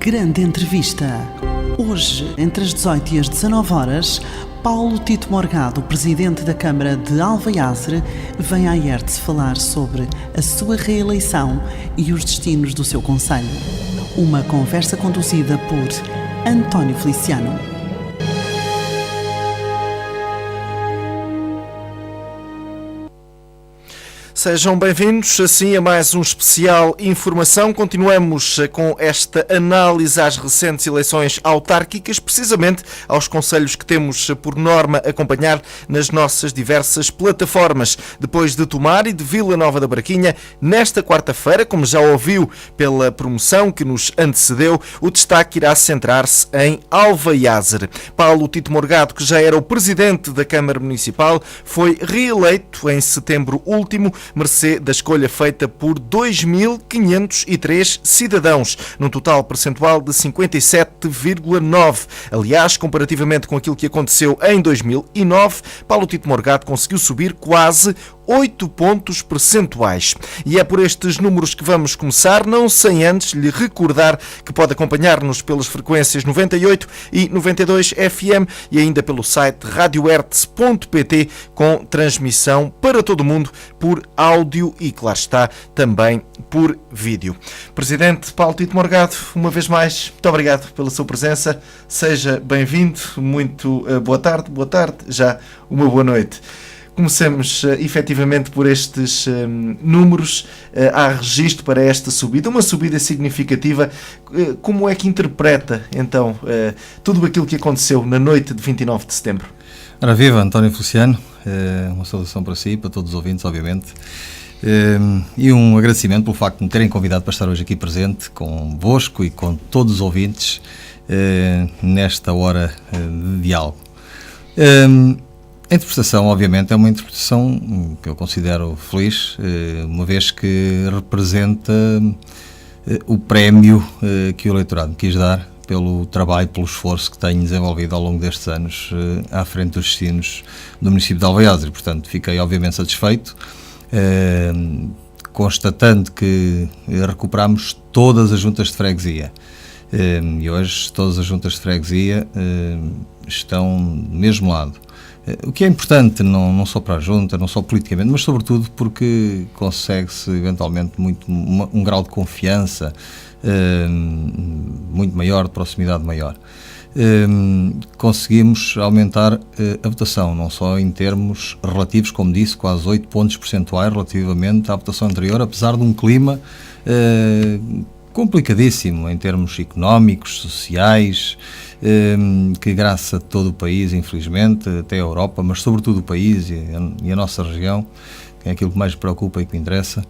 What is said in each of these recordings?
grande entrevista. Hoje, entre as 18 e as 19 horas, Paulo Tito Morgado, presidente da Câmara de Alvaiazere, vem à IERTS falar sobre a sua reeleição e os destinos do seu concelho. Uma conversa conduzida por António Feliciano. Sejam bem-vindos, assim, a mais um especial Informação. Continuamos com esta análise às recentes eleições autárquicas, precisamente aos concelhos que temos por norma acompanhar nas nossas diversas plataformas. Depois de Tomar e de Vila Nova da Barquinha, nesta quarta-feira, como já ouviu pela promoção que nos antecedeu, o destaque irá centrar-se em Alvaiazere. Paulo Tito Morgado, que já era o presidente da Câmara Municipal, foi reeleito em setembro último, mercê da escolha feita por 2.503 cidadãos, num total percentual de 57,9%. Aliás, comparativamente com aquilo que aconteceu em 2009, Paulo Tito Morgado conseguiu subir quase 8 pontos percentuais. E é por estes números que vamos começar, não sem antes lhe recordar que pode acompanhar-nos pelas frequências 98 e 92 FM e ainda pelo site radioerts.pt, com transmissão para todo o mundo por áudio e, claro está, também por vídeo. Presidente Paulo Tito Morgado, uma vez mais, muito obrigado pela sua presença. Seja bem-vindo, muito boa tarde, já uma boa noite. Comecemos efetivamente por estes números. Há registro para esta subida, uma subida significativa. Como é que interpreta, então, tudo aquilo que aconteceu na noite de 29 de setembro? Ora, viva, António Feliciano, uma saudação para si, para todos os ouvintes, obviamente, e um agradecimento pelo facto de me terem convidado para estar hoje aqui presente convosco e com todos os ouvintes nesta hora de diálogo. A interpretação, obviamente, é uma interpretação que eu considero feliz, uma vez que representa o prémio que o eleitorado me quis dar pelo trabalho, pelo esforço que tenho desenvolvido ao longo destes anos à frente dos destinos do município de Alvaiazere. Portanto, fiquei obviamente satisfeito, constatando que recuperámos todas as juntas de freguesia. E hoje todas as juntas de freguesia estão do mesmo lado. O que é importante, não só para a junta, não só politicamente, mas sobretudo porque consegue-se eventualmente um grau de confiança muito maior, de proximidade maior. Conseguimos aumentar a votação, não só em termos relativos, como disse, quase 8 pontos percentuais relativamente à votação anterior, apesar de um clima complicadíssimo em termos económicos, sociais, que graça a todo o país, infelizmente, até a Europa, mas sobretudo o país e a nossa região, que é aquilo que mais me preocupa e que me interessa.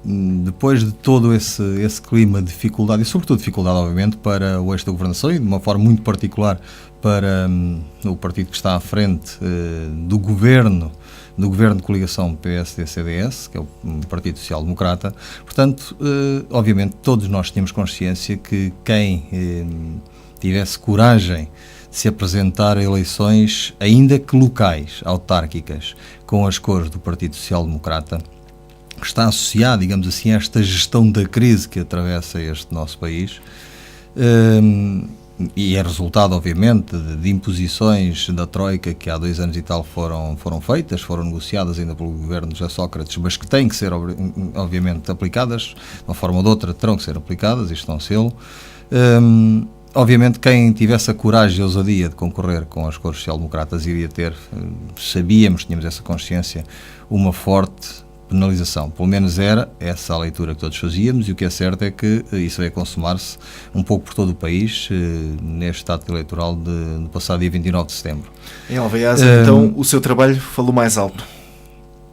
Depois de todo esse clima de dificuldade, e sobretudo dificuldade, obviamente, para o eixo da governação e de uma forma muito particular para o partido que está à frente do governo de coligação PSD-CDS, que é o Partido Social Democrata. Portanto, obviamente, todos nós tínhamos consciência que quem tivesse coragem de se apresentar a eleições, ainda que locais, autárquicas, com as cores do Partido Social Democrata, que está associado, digamos assim, a esta gestão da crise que atravessa este nosso país, e é resultado, obviamente, de imposições da Troika que há 2 anos e tal foram feitas, foram negociadas ainda pelo governo de José Sócrates, mas que têm que ser, obviamente, aplicadas, de uma forma ou de outra terão que ser aplicadas, e estão a sê-lo. Obviamente, quem tivesse a coragem e a ousadia de concorrer com as cores social-democratas iria ter, tínhamos essa consciência, uma forte penalização. Pelo menos era essa a leitura que todos fazíamos, e o que é certo é que isso vai consumar-se um pouco por todo o país neste ato eleitoral do passado dia 29 de setembro. Em Alvaiazere, então, o seu trabalho falou mais alto?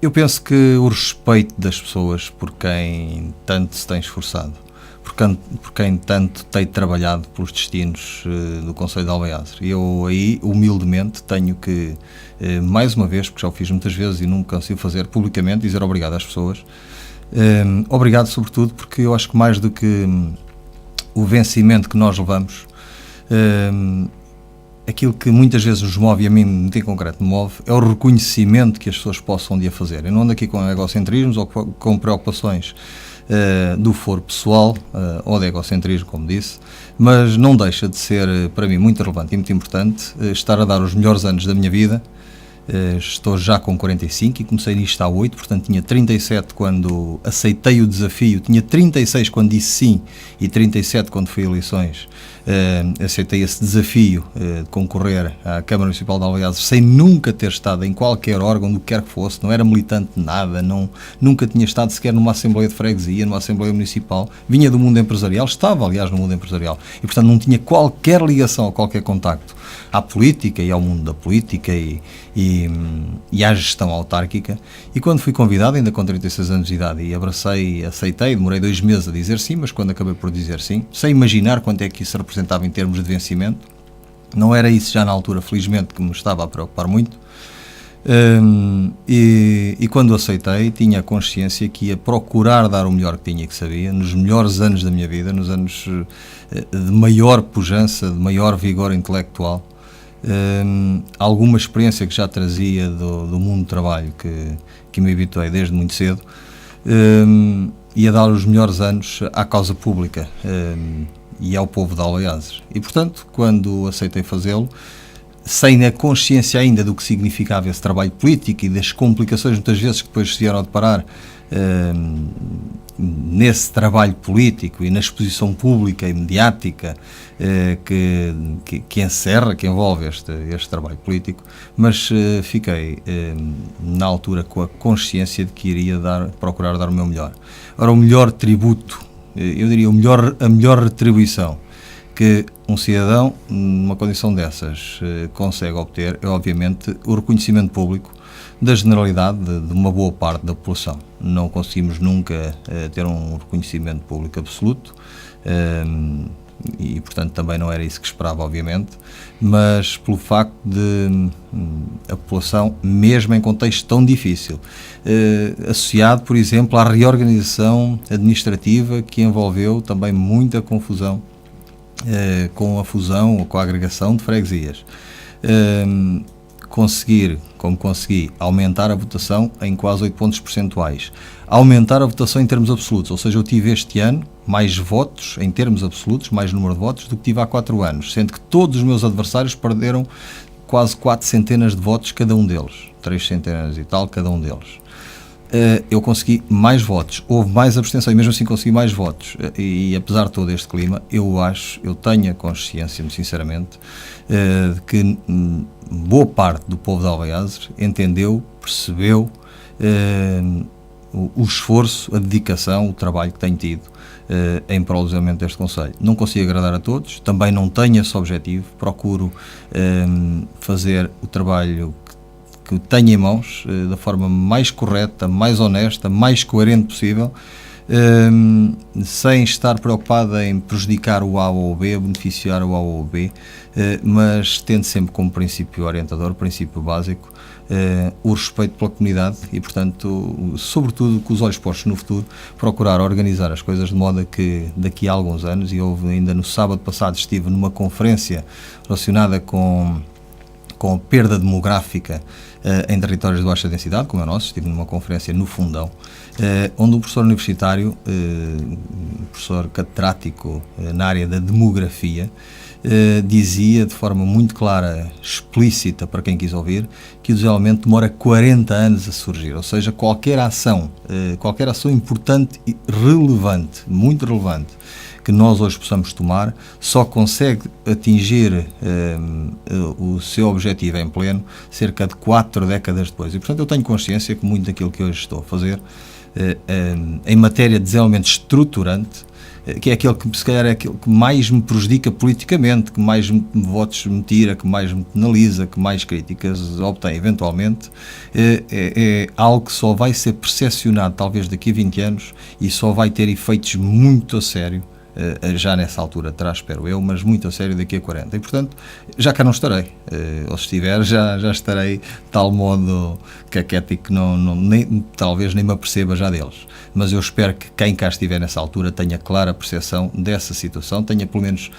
Eu penso que o respeito das pessoas por quem tanto se tem esforçado, por quem tanto tem trabalhado pelos destinos do concelho de Alvaiazere. Eu aí, humildemente, tenho que, mais uma vez, porque já o fiz muitas vezes e não me canso de fazer publicamente, dizer obrigado às pessoas. Obrigado, sobretudo, porque eu acho que mais do que o vencimento que nós levamos, aquilo que muitas vezes nos move, e a mim, muito em concreto, me move, é o reconhecimento que as pessoas possam um dia fazer. Eu não ando aqui com egocentrismos ou com preocupações do foro pessoal ou de egocentrismo, como disse, mas não deixa de ser, para mim, muito relevante e muito importante estar a dar os melhores anos da minha vida. Estou já com 45 e comecei nisto há 8, portanto tinha 37 quando aceitei o desafio, tinha 36 quando disse sim e 37 quando fui a eleições. Aceitei esse desafio de concorrer à Câmara Municipal de Alvaiazes sem nunca ter estado em qualquer órgão, do que quer que fosse, não era militante de nada, nunca tinha estado sequer numa Assembleia de Freguesia, numa Assembleia Municipal, vinha do mundo empresarial, estava aliás no mundo empresarial e portanto não tinha qualquer ligação ou qualquer contacto à política e ao mundo da política e à gestão autárquica. E quando fui convidado, ainda com 36 anos de idade, e aceitei, demorei 2 meses a dizer sim, mas quando acabei por dizer sim, sem imaginar quanto é que isso representava em termos de vencimento, não era isso já na altura, felizmente, que me estava a preocupar muito. E quando aceitei, tinha a consciência que ia procurar dar o melhor que tinha e que sabia, nos melhores anos da minha vida, nos anos de maior pujança, de maior vigor intelectual. Alguma experiência que já trazia do mundo do trabalho que me habituei desde muito cedo, e a dar os melhores anos à causa pública e ao povo de Alvaiazes. E portanto, quando aceitei fazê-lo, sem a consciência ainda do que significava esse trabalho político e das complicações muitas vezes que depois se vieram a deparar nesse trabalho político e na exposição pública e mediática que encerra, que envolve este trabalho político, mas fiquei na altura com a consciência de que iria procurar dar o meu melhor. Ora, o melhor tributo, eu diria a melhor retribuição que um cidadão numa condição dessas consegue obter é obviamente o reconhecimento público da generalidade de uma boa parte da população. Não conseguimos nunca ter um reconhecimento público absoluto e portanto também não era isso que esperava, obviamente, mas pelo facto de a população, mesmo em contexto tão difícil, associado, por exemplo, à reorganização administrativa que envolveu também muita confusão com a fusão ou com a agregação de freguesias, como consegui, aumentar a votação em quase 8 pontos percentuais, aumentar a votação em termos absolutos, ou seja, eu tive este ano mais votos em termos absolutos, mais número de votos do que tive há 4 anos, sendo que todos os meus adversários perderam quase 4 centenas de votos cada um deles, 3 centenas e tal cada um deles. Eu consegui mais votos, houve mais abstenção e mesmo assim consegui mais votos e apesar de todo este clima, eu tenho a consciência, muito sinceramente, de que boa parte do povo de Alvaiazes entendeu, percebeu o esforço, a dedicação, o trabalho que tenho tido em prol do desenvolvimento deste concelho. Não consigo agradar a todos, também não tenho esse objetivo, procuro fazer o trabalho que tenho em mãos da forma mais correta, mais honesta, mais coerente possível, sem estar preocupada em prejudicar o A ou o B, beneficiar o A ou o B, mas tendo sempre como princípio orientador, princípio básico, o respeito pela comunidade e, portanto, sobretudo com os olhos postos no futuro, procurar organizar as coisas de modo a que daqui a alguns anos, e houve ainda no sábado passado, estive numa conferência relacionada com a perda demográfica em territórios de baixa densidade, como é o nosso, estive numa conferência no Fundão, onde um professor universitário, professor catedrático na área da demografia, dizia de forma muito clara, explícita para quem quis ouvir, que o desenvolvimento demora 40 anos a surgir, ou seja, qualquer ação importante e relevante, muito relevante, que nós hoje possamos tomar, só consegue atingir o seu objetivo em pleno cerca de 4 décadas depois. E, portanto, eu tenho consciência que muito daquilo que hoje estou a fazer em matéria de desenvolvimento estruturante, que é aquele que se calhar é aquele que mais me prejudica politicamente, que mais votos me tira, que mais me penaliza, que mais críticas obtém eventualmente, é algo que só vai ser percepcionado talvez daqui a 20 anos e só vai ter efeitos muito a sério, já nessa altura terá, espero eu, mas muito a sério daqui a 40. E, portanto, já cá não estarei. Ou se estiver, já estarei de tal modo caquético que talvez nem me aperceba já deles. Mas eu espero que quem cá estiver nessa altura tenha clara percepção dessa situação, tenha pelo menos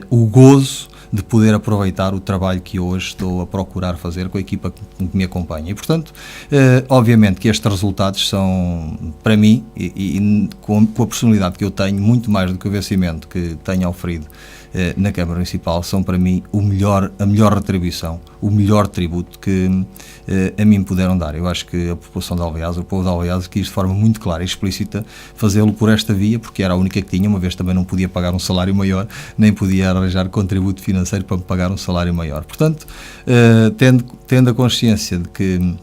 o gozo de poder aproveitar o trabalho que hoje estou a procurar fazer com a equipa que me acompanha. E, portanto, obviamente que estes resultados são, para mim, e com a personalidade que eu tenho, muito mais do que o vencimento que tenho oferido na Câmara Municipal, são para mim a melhor retribuição, o melhor tributo que a mim puderam dar. Eu acho que a população de Alvaiás, o povo de Alvaiás, quis de forma muito clara e explícita fazê-lo por esta via, porque era a única que tinha, uma vez também não podia pagar um salário maior, nem podia arranjar contributo financeiro para me pagar um salário maior. Portanto, tendo a consciência de que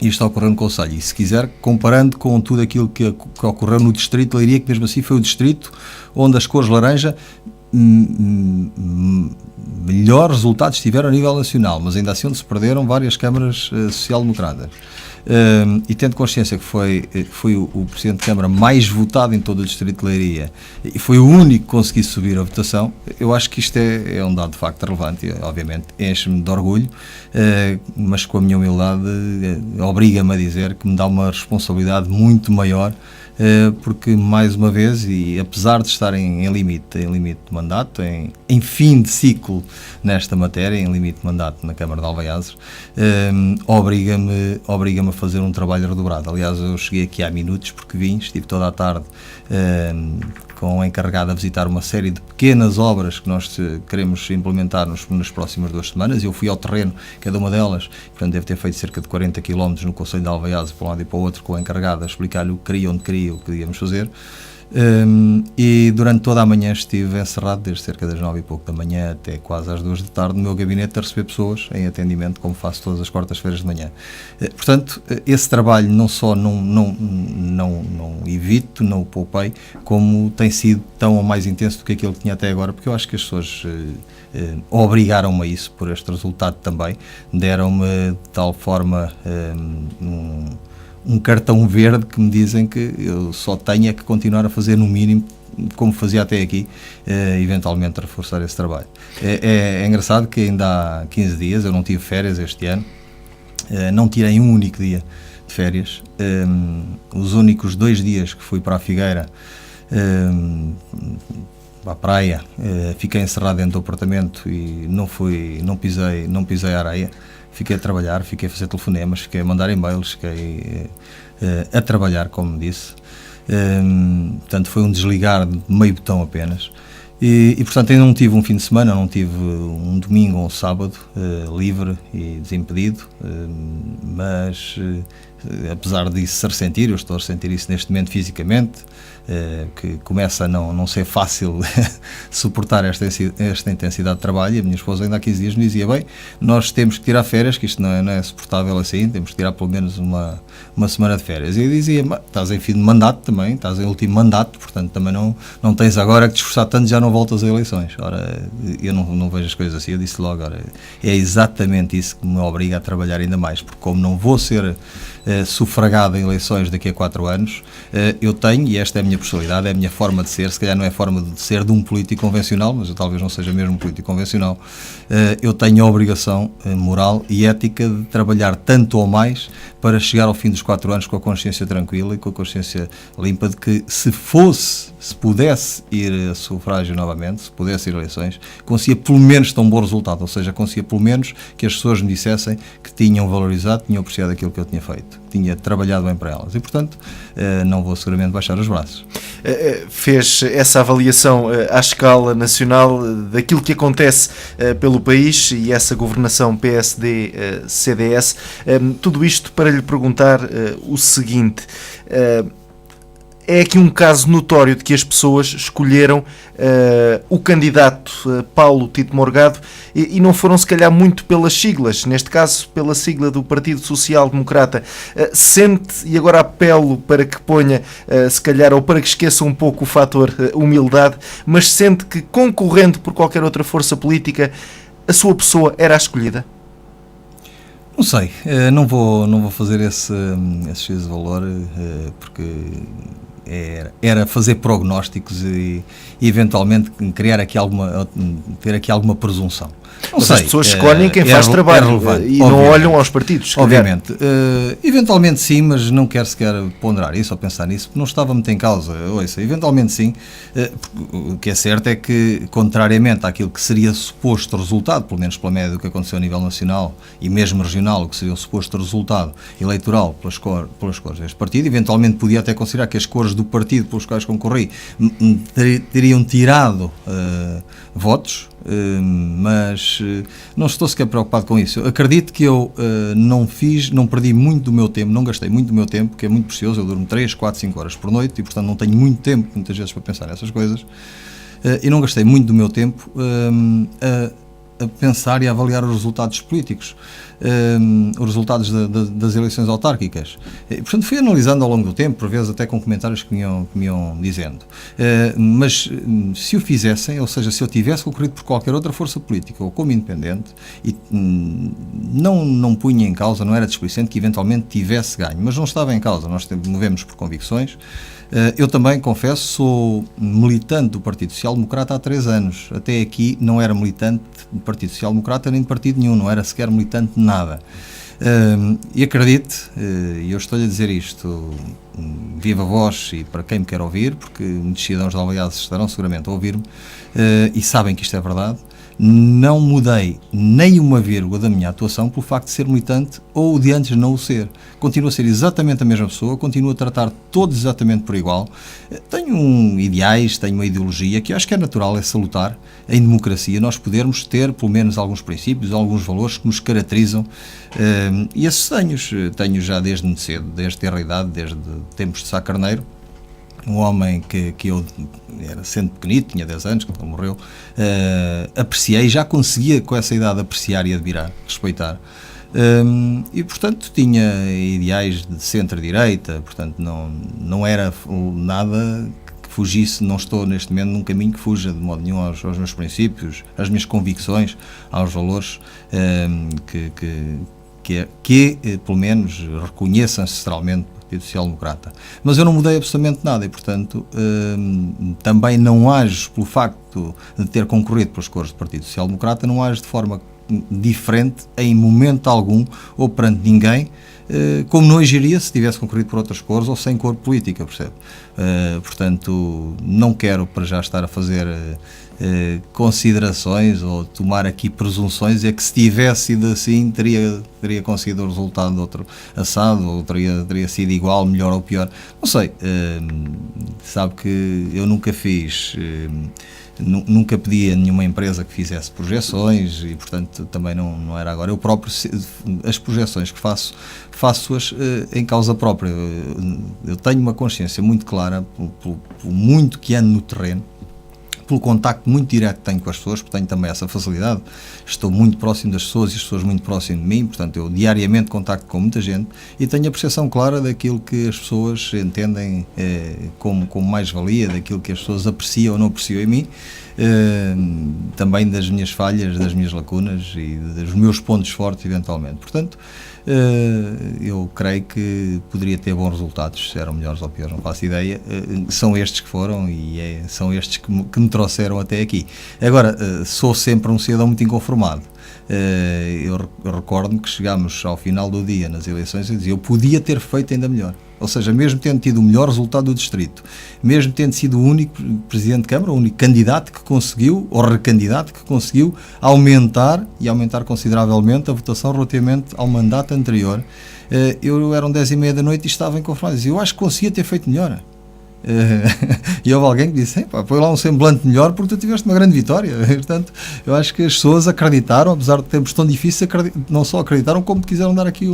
isto ocorreu no Conselho, e se quiser, comparando com tudo aquilo que ocorreu no Distrito de Leiria, que mesmo assim foi o distrito onde as cores laranja melhores resultados tiveram a nível nacional, mas ainda assim onde se perderam várias câmaras social-democratas. E tendo consciência que foi o Presidente de Câmara mais votado em todo o Distrito de Leiria e foi o único que conseguiu subir a votação, eu acho que isto é um dado de facto relevante e, obviamente, enche-me de orgulho, mas com a minha humildade obriga-me a dizer que me dá uma responsabilidade muito maior, porque, mais uma vez, e apesar de estar em limite de mandato, em fim de ciclo nesta matéria, em limite de mandato na Câmara de Alvaiás, obriga-me a fazer um trabalho redobrado. Aliás, eu cheguei aqui há minutos porque estive toda a tarde com o encarregado a visitar uma série de pequenas obras que nós queremos implementar nas próximas 2 semanas. Eu fui ao terreno, cada uma delas, portanto deve ter feito cerca de 40 km no Concelho de Alvaiás, para um lado e para o outro, com o encarregado a explicar-lhe o que queria, onde queria, o que queríamos fazer. E durante toda a manhã estive encerrado, desde cerca das 9 e pouco da manhã até quase às 2 da tarde, no meu gabinete a receber pessoas em atendimento, como faço todas as quartas-feiras de manhã. Portanto, esse trabalho não só não evito, não o poupei, como tem sido tão ou mais intenso do que aquilo que tinha até agora, porque eu acho que as pessoas obrigaram-me a isso, por este resultado também, deram-me de tal forma um cartão verde que me dizem que eu só tenho que continuar a fazer no mínimo como fazia até aqui, eventualmente reforçar esse trabalho. É engraçado que ainda há 15 dias, eu não tive férias este ano, não tirei um único dia de férias, os únicos 2 dias que fui para a Figueira, para a praia, fiquei encerrado dentro do apartamento e não pisei a areia. Fiquei a trabalhar, fiquei a fazer telefonemas, fiquei a mandar e-mails, fiquei a trabalhar, como disse. Portanto, foi um desligar de meio botão apenas. E, portanto, ainda não tive um fim de semana, não tive um domingo ou um sábado livre e desimpedido, mas apesar disso se ressentir, eu estou a ressentir isso neste momento fisicamente, que começa a não ser fácil suportar esta intensidade de trabalho, e a minha esposa ainda há 15 dias me dizia, bem, nós temos que tirar férias, que isto não é suportável assim, temos que tirar pelo menos uma semana de férias. E eu dizia, estás em fim de mandato também, estás em último mandato, portanto também não tens agora que te esforçar tanto, já não voltas a eleições. Ora, eu não vejo as coisas assim, eu disse logo, ora, é exatamente isso que me obriga a trabalhar ainda mais, porque como não vou ser sufragado em eleições daqui a 4 anos, eu tenho, e esta é a minha personalidade, é a minha forma de ser, se calhar não é a forma de ser de um político convencional, mas eu talvez não seja mesmo um político convencional, eu tenho a obrigação moral e ética de trabalhar tanto ou mais para chegar ao fim dos 4 anos com a consciência tranquila e com a consciência limpa de que se pudesse ir a sufrágio novamente, se pudesse ir a eleições, conseguia pelo menos tão bom resultado, ou seja, conseguia pelo menos que as pessoas me dissessem que tinham valorizado, tinham apreciado aquilo que eu tinha feito, tinha trabalhado bem para elas e, portanto, não vou seguramente baixar os braços. Fez essa avaliação à escala nacional daquilo que acontece pelo país e essa governação PSD-CDS. Tudo isto para lhe perguntar o seguinte: é aqui um caso notório de que as pessoas escolheram o candidato Paulo Tito Morgado e não foram, se calhar, muito pelas siglas, neste caso pela sigla do Partido Social Democrata. Sente, e agora apelo para que ponha, se calhar, ou para que esqueça um pouco o fator humildade, mas sente que, concorrendo por qualquer outra força política, a sua pessoa era a escolhida? Não sei, não vou fazer esse juízo de valor, porque era fazer prognósticos e eventualmente criar aqui ter aqui alguma presunção. Mas as pessoas escolhem quem faz trabalho e não olham aos partidos. Obviamente. Eventualmente sim, mas não quero sequer ponderar isso ou pensar nisso, porque não estava muito em causa. Ouça, eventualmente sim. O que é certo é que, contrariamente àquilo que seria suposto resultado, pelo menos pela média do que aconteceu a nível nacional e mesmo regional, o que seria o suposto resultado eleitoral pelas cores deste partido, eventualmente podia até considerar que as cores do partido pelos quais concorri teriam tirado votos, mas não estou sequer preocupado com isso. Eu acredito que eu não perdi muito do meu tempo, não gastei muito do meu tempo, que é muito precioso. Eu durmo 3, 4, 5 horas por noite e, portanto, não tenho muito tempo, muitas vezes, para pensar nessas coisas. E não gastei muito do meu tempo a pensar e a avaliar os resultados políticos, os resultados das eleições autárquicas. E, portanto, fui analisando ao longo do tempo, por vezes até com comentários que me iam dizendo. Mas se o fizessem, ou seja, se eu tivesse concorrido por qualquer outra força política ou como independente, e não punha em causa, não era desplicente que eventualmente tivesse ganho, mas não estava em causa, nós movemos por convicções. Eu também, confesso, sou militante do Partido Social Democrata há 3 anos. Até aqui não era militante do Partido Social Democrata nem de partido nenhum, não era sequer militante de nada. E acredite, e eu estou-lhe a dizer isto, viva voz e para quem me quer ouvir, porque muitos cidadãos de Alvalade estarão seguramente a ouvir-me, e sabem que isto é verdade. Não mudei nem uma vírgula da minha atuação pelo facto de ser militante ou de antes não o ser. Continuo a ser exatamente a mesma pessoa, continuo a tratar todos exatamente por igual. Tenho ideais, tenho uma ideologia que eu acho que é natural, é salutar em democracia nós podermos ter pelo menos alguns princípios, alguns valores que nos caracterizam, e esses tenho já desde muito cedo, desde ter a idade, desde tempos de Sá Carneiro. Um homem que eu era sendo pequenito, tinha 10 anos, quando ele morreu, apreciei, já conseguia com essa idade apreciar e admirar, respeitar. E portanto tinha ideais de centro-direita, portanto não era nada que fugisse, não estou neste momento num caminho que fuja de modo nenhum aos meus princípios, às minhas convicções, aos valores que pelo menos reconheço ancestralmente Partido Social Democrata. Mas eu não mudei absolutamente nada e, portanto, também não ajo, pelo facto de ter concorrido pelas cores do Partido Social Democrata, não ajo de forma diferente em momento algum ou perante ninguém, como não agiria se tivesse concorrido por outras cores ou sem cor política, percebe? Portanto, não quero para já estar a fazer considerações ou tomar aqui presunções, é que se tivesse sido assim teria conseguido o resultado de outro assado, ou teria sido igual, melhor ou pior, não sei. Sabe que eu nunca fiz, nunca pedi a nenhuma empresa que fizesse projeções e, portanto, também não era agora. Eu próprio, as projeções que faço-as em causa própria. Eu tenho uma consciência muito clara, pelo muito que ando no terreno, pelo contacto muito direto que tenho com as pessoas, porque tenho também essa facilidade, estou muito próximo das pessoas e as pessoas muito próximo de mim, portanto eu diariamente contacto com muita gente e tenho a percepção clara daquilo que as pessoas entendem como mais-valia, daquilo que as pessoas apreciam ou não apreciam em mim, também das minhas falhas, das minhas lacunas e dos meus pontos fortes eventualmente. Portanto, eu creio que poderia ter bons resultados, se eram melhores ou piores, não faço ideia. São estes que foram e são estes que me trouxeram até aqui. Agora, sou sempre um cidadão muito inconformado. Eu recordo-me que chegámos ao final do dia nas eleições e dizia, eu podia ter feito ainda melhor. Ou seja, mesmo tendo tido o melhor resultado do distrito, mesmo tendo sido o único Presidente de Câmara, o único candidato que conseguiu, ou recandidato que conseguiu aumentar consideravelmente a votação relativamente ao mandato anterior, eram 10h30 da noite e estava inconformado. Dizia, eu acho que conseguia ter feito melhor. E houve alguém que disse, põe lá um semblante melhor porque tu tiveste uma grande vitória. Portanto, eu acho que as pessoas acreditaram, apesar de tempos tão difíceis, não só acreditaram como quiseram dar aqui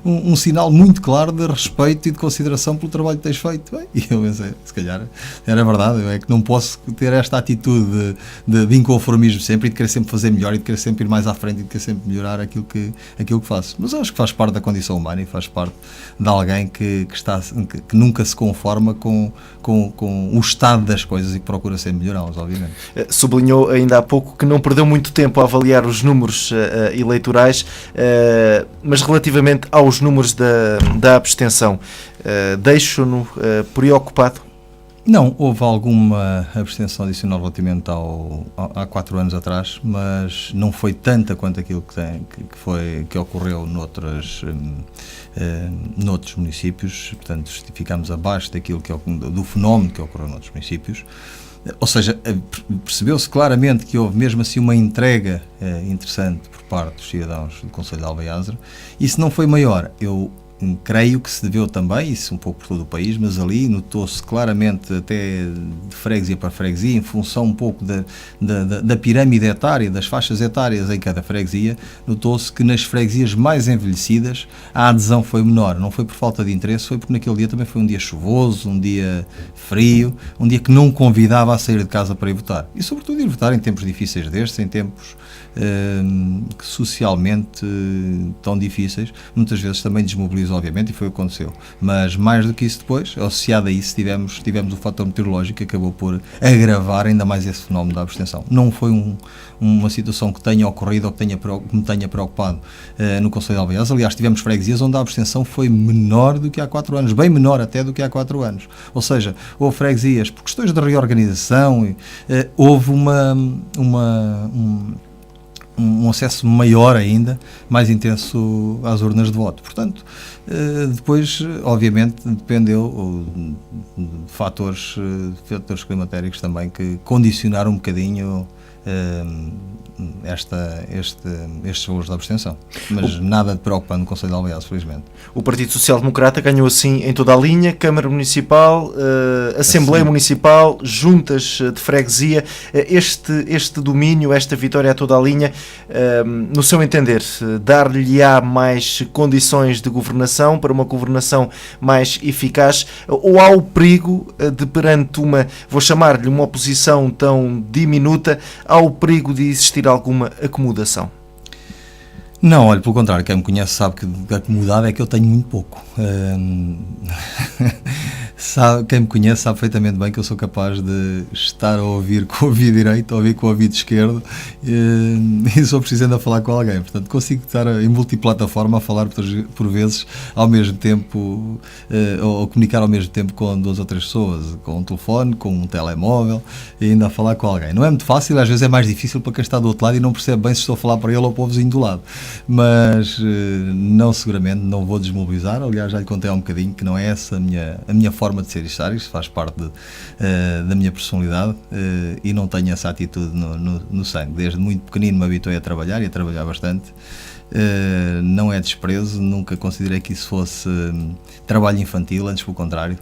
um sinal muito claro de respeito e de consideração pelo trabalho que tens feito. Bem, e eu pensei, se calhar era verdade, é que não posso ter esta atitude de inconformismo sempre e de querer sempre fazer melhor e de querer sempre ir mais à frente e de querer sempre melhorar aquilo que faço. Mas eu acho que faz parte da condição humana e faz parte de alguém que nunca se conforma com o estado das coisas e que procura sempre melhorá-los, obviamente. Sublinhou ainda há pouco que não perdeu muito tempo a avaliar os números eleitorais, mas relativamente aos números da abstenção, deixo-no preocupado? Não, houve alguma abstenção adicional relativamente há 4 anos atrás, mas não foi tanta quanto aquilo que ocorreu noutros municípios. Portanto, ficámos abaixo daquilo do fenómeno que ocorreu noutros municípios. Ou seja, percebeu-se claramente que houve mesmo assim uma entrega interessante por parte dos cidadãos do Concelho de Alvaiázere. Isso não foi maior. Eu creio que se deveu também, isso um pouco por todo o país, mas ali notou-se claramente até de freguesia para freguesia, em função um pouco da pirâmide etária, das faixas etárias em cada freguesia, notou-se que nas freguesias mais envelhecidas a adesão foi menor. Não foi por falta de interesse, foi porque naquele dia também foi um dia chuvoso, um dia frio, um dia que não convidava a sair de casa para ir votar. E sobretudo ir votar em tempos difíceis destes, em tempos socialmente tão difíceis, muitas vezes também desmobiliza, obviamente, e foi o que aconteceu. Mas mais do que isso depois, associado a isso, tivemos o fator meteorológico que acabou por agravar ainda mais esse fenómeno da abstenção. Não foi uma situação que tenha ocorrido ou que me tenha preocupado no Concelho de Alvaiázere. Aliás, tivemos freguesias onde a abstenção foi menor do que há 4 anos, bem menor até do que há 4 anos. Ou seja, houve freguesias, por questões de reorganização, houve um acesso maior ainda, mais intenso às urnas de voto. Portanto, depois, obviamente, dependeu de fatores climatéricos também que condicionaram um bocadinho estes valores da abstenção. Mas nada de preocupante no Concelho de Alvaiázere, felizmente. O Partido Social Democrata ganhou assim em toda a linha, Câmara Municipal, Assembleia Municipal, juntas de freguesia. Este domínio, esta vitória a toda a linha, no seu entender, dar-lhe-á mais condições de governação, para uma governação mais eficaz, ou há o perigo de, perante vou chamar-lhe uma oposição tão diminuta, há o perigo de existir alguma acomodação? Não, olha, pelo contrário, quem me conhece sabe que de acomodado é que eu tenho muito pouco. Quem me conhece sabe perfeitamente bem que eu sou capaz de estar a ouvir com o ouvido direito, a ouvir com o ouvido esquerdo, e sou precisando a falar com alguém. Portanto, consigo estar em multiplataforma a falar por vezes ao mesmo tempo, ou comunicar ao mesmo tempo com 2 ou 3 pessoas, com um telefone, com um telemóvel, e ainda a falar com alguém. Não é muito fácil, às vezes é mais difícil para quem está do outro lado e não percebe bem se estou a falar para ele ou para o vizinho do lado. Mas não, seguramente não vou desmobilizar. Aliás, já lhe contei há um bocadinho que não é essa a minha forma de ser e estar. Isso faz parte da minha personalidade, e não tenho essa atitude no sangue. Desde muito pequenino me habituei a trabalhar, e a trabalhar bastante. Não é desprezo, nunca considerei que isso fosse trabalho infantil, antes pelo contrário.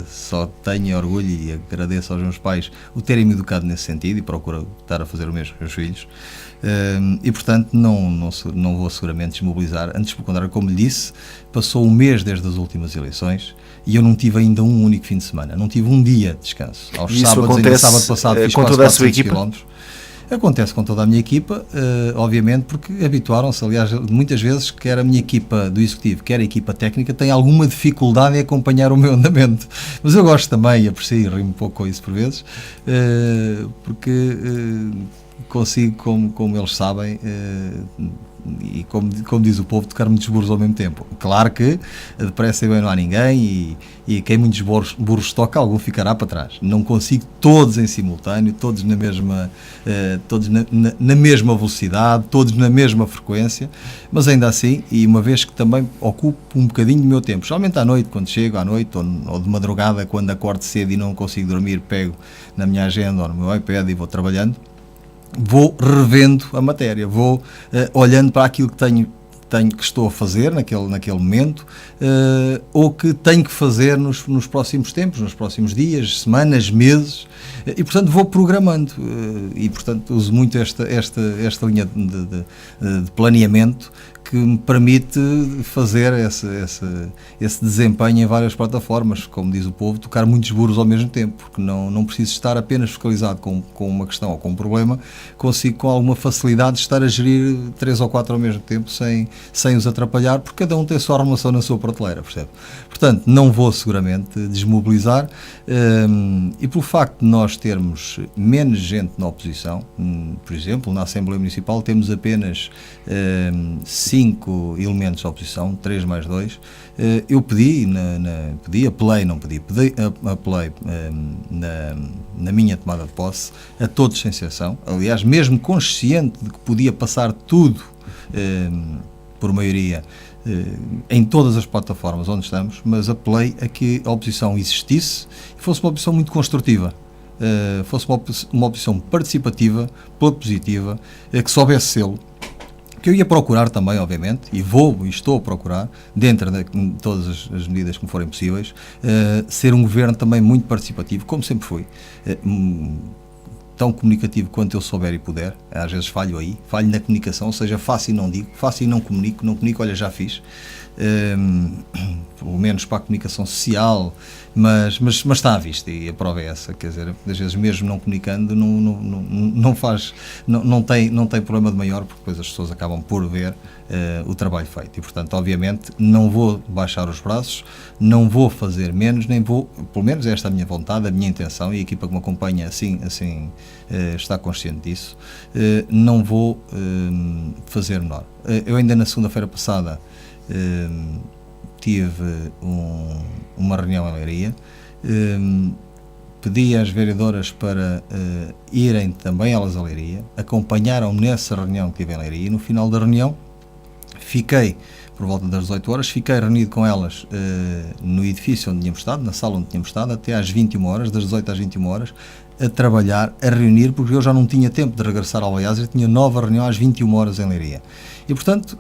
Só tenho orgulho e agradeço aos meus pais o terem-me educado nesse sentido, e procuro estar a fazer o mesmo com os meus filhos. E portanto não vou seguramente desmobilizar. Antes pelo contrário, como lhe disse, passou um mês desde as últimas eleições e eu não tive ainda um único fim de semana, não tive um dia de descanso. Aos sábados, ainda sábado passado fiz quase 400 km. Acontece com toda a minha equipa, obviamente, porque habituaram-se. Aliás, muitas vezes, quer a minha equipa do Executivo, quer a equipa técnica, tem alguma dificuldade em acompanhar o meu andamento. Mas eu gosto também, e aprecio e rimo um pouco com isso por vezes, porque consigo, como eles sabem, e como diz o povo, tocar muitos burros ao mesmo tempo. Claro que depressa e bem não há ninguém, e quem muitos burros toca, algum ficará para trás. Não consigo todos em simultâneo, todos na mesma velocidade, todos na mesma frequência, mas ainda assim, e uma vez que também ocupo um bocadinho do meu tempo, geralmente à noite, quando chego à noite, ou de madrugada, quando acordo cedo e não consigo dormir, pego na minha agenda ou no meu iPad e vou trabalhando, vou revendo a matéria, vou olhando para aquilo que estou a fazer naquele momento, ou que tenho que fazer nos próximos tempos, nos próximos dias, semanas, meses, e portanto vou programando, e portanto uso muito esta linha de planeamento, que me permite fazer esse desempenho em várias plataformas, como diz o povo, tocar muitos burros ao mesmo tempo, porque não preciso estar apenas focalizado com uma questão ou com um problema, consigo com alguma facilidade estar a gerir 3 ou 4 ao mesmo tempo, sem os atrapalhar, porque cada um tem a sua arrumação na sua prateleira, percebe? Portanto, não vou seguramente desmobilizar, e pelo facto de nós termos menos gente na oposição, por exemplo, na Assembleia Municipal temos apenas 5 5 elementos de oposição, 3 mais 2, eu apelei na minha tomada de posse, a todos sem exceção, aliás, mesmo consciente de que podia passar tudo por maioria em todas as plataformas onde estamos, mas apelei a que a oposição existisse e fosse uma oposição muito construtiva, fosse uma oposição participativa, positiva, que soubesse sê-lo, que eu ia procurar também, obviamente, e estou a procurar, dentro de todas as medidas que me forem possíveis, ser um governo também muito participativo, como sempre fui, tão comunicativo quanto eu souber e puder. Às vezes falho na comunicação, ou seja, faço e não digo, faço e não comunico, olha, já fiz, pelo menos para a comunicação social, mas está à vista e a prova é essa, quer dizer, às vezes mesmo não comunicando não tem problema de maior, porque depois as pessoas acabam por ver o trabalho feito e, portanto, obviamente não vou baixar os braços, não vou fazer menos, nem vou, pelo menos esta é a minha vontade, a minha intenção, e a equipa que me acompanha assim está consciente disso, não vou fazer menor. Eu ainda na segunda-feira passada tive uma reunião em Leiria, pedi às vereadoras para irem também elas a Leiria, acompanharam-me nessa reunião que tive em Leiria, e no final da reunião fiquei, por volta das 18 horas, fiquei reunido com elas no edifício onde tínhamos estado, na sala onde tínhamos estado, até às 21 horas, das 18 às 21 horas, a trabalhar, a reunir, porque eu já não tinha tempo de regressar ao Alvaiazer, tinha nova reunião às 21 horas em Leiria. E, portanto,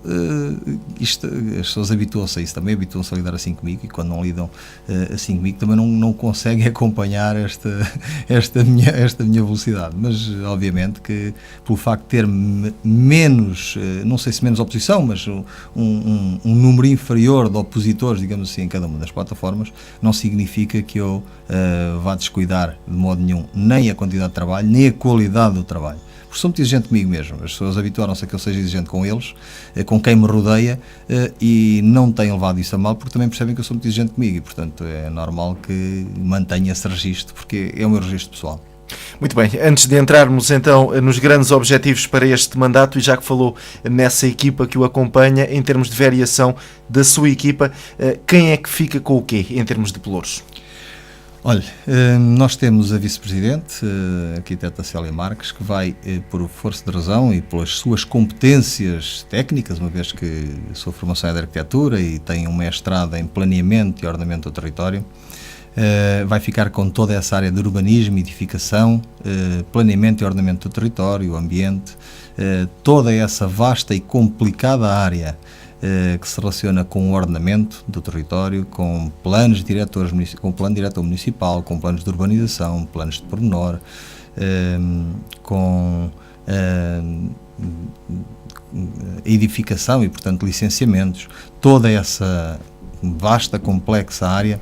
as pessoas habituam-se a isso também, habituam-se a lidar assim comigo, e quando não lidam assim comigo também não conseguem acompanhar esta minha velocidade. Mas, obviamente, que pelo facto de ter menos, não sei se menos oposição, mas um número inferior de opositores, digamos assim, em cada uma das plataformas, não significa que eu vá descuidar de modo nenhum nem a quantidade de trabalho, nem a qualidade do trabalho. Porque sou muito exigente comigo mesmo. As pessoas habituaram-se a que eu seja exigente com eles, com quem me rodeia, e não têm levado isso a mal, porque também percebem que eu sou muito exigente comigo e, portanto, é normal que mantenha esse registro, porque é o meu registro pessoal. Muito bem, antes de entrarmos então nos grandes objetivos para este mandato, e já que falou nessa equipa que o acompanha, em termos de variação da sua equipa, quem é que fica com o quê em termos de pelouros? Olha, nós temos a vice-presidente, a arquiteta Célia Marques, que vai, por força de razão e pelas suas competências técnicas, uma vez que a sua formação é de arquitetura e tem um mestrado em planeamento e ordenamento do território, vai ficar com toda essa área de urbanismo, edificação, planeamento e ordenamento do território, ambiente, toda essa vasta e complicada área que se relaciona com o ordenamento do território, com planos diretores, com plano diretor municipal, com planos de urbanização, planos de pormenor, com edificação e, portanto, licenciamentos. Toda essa vasta, complexa área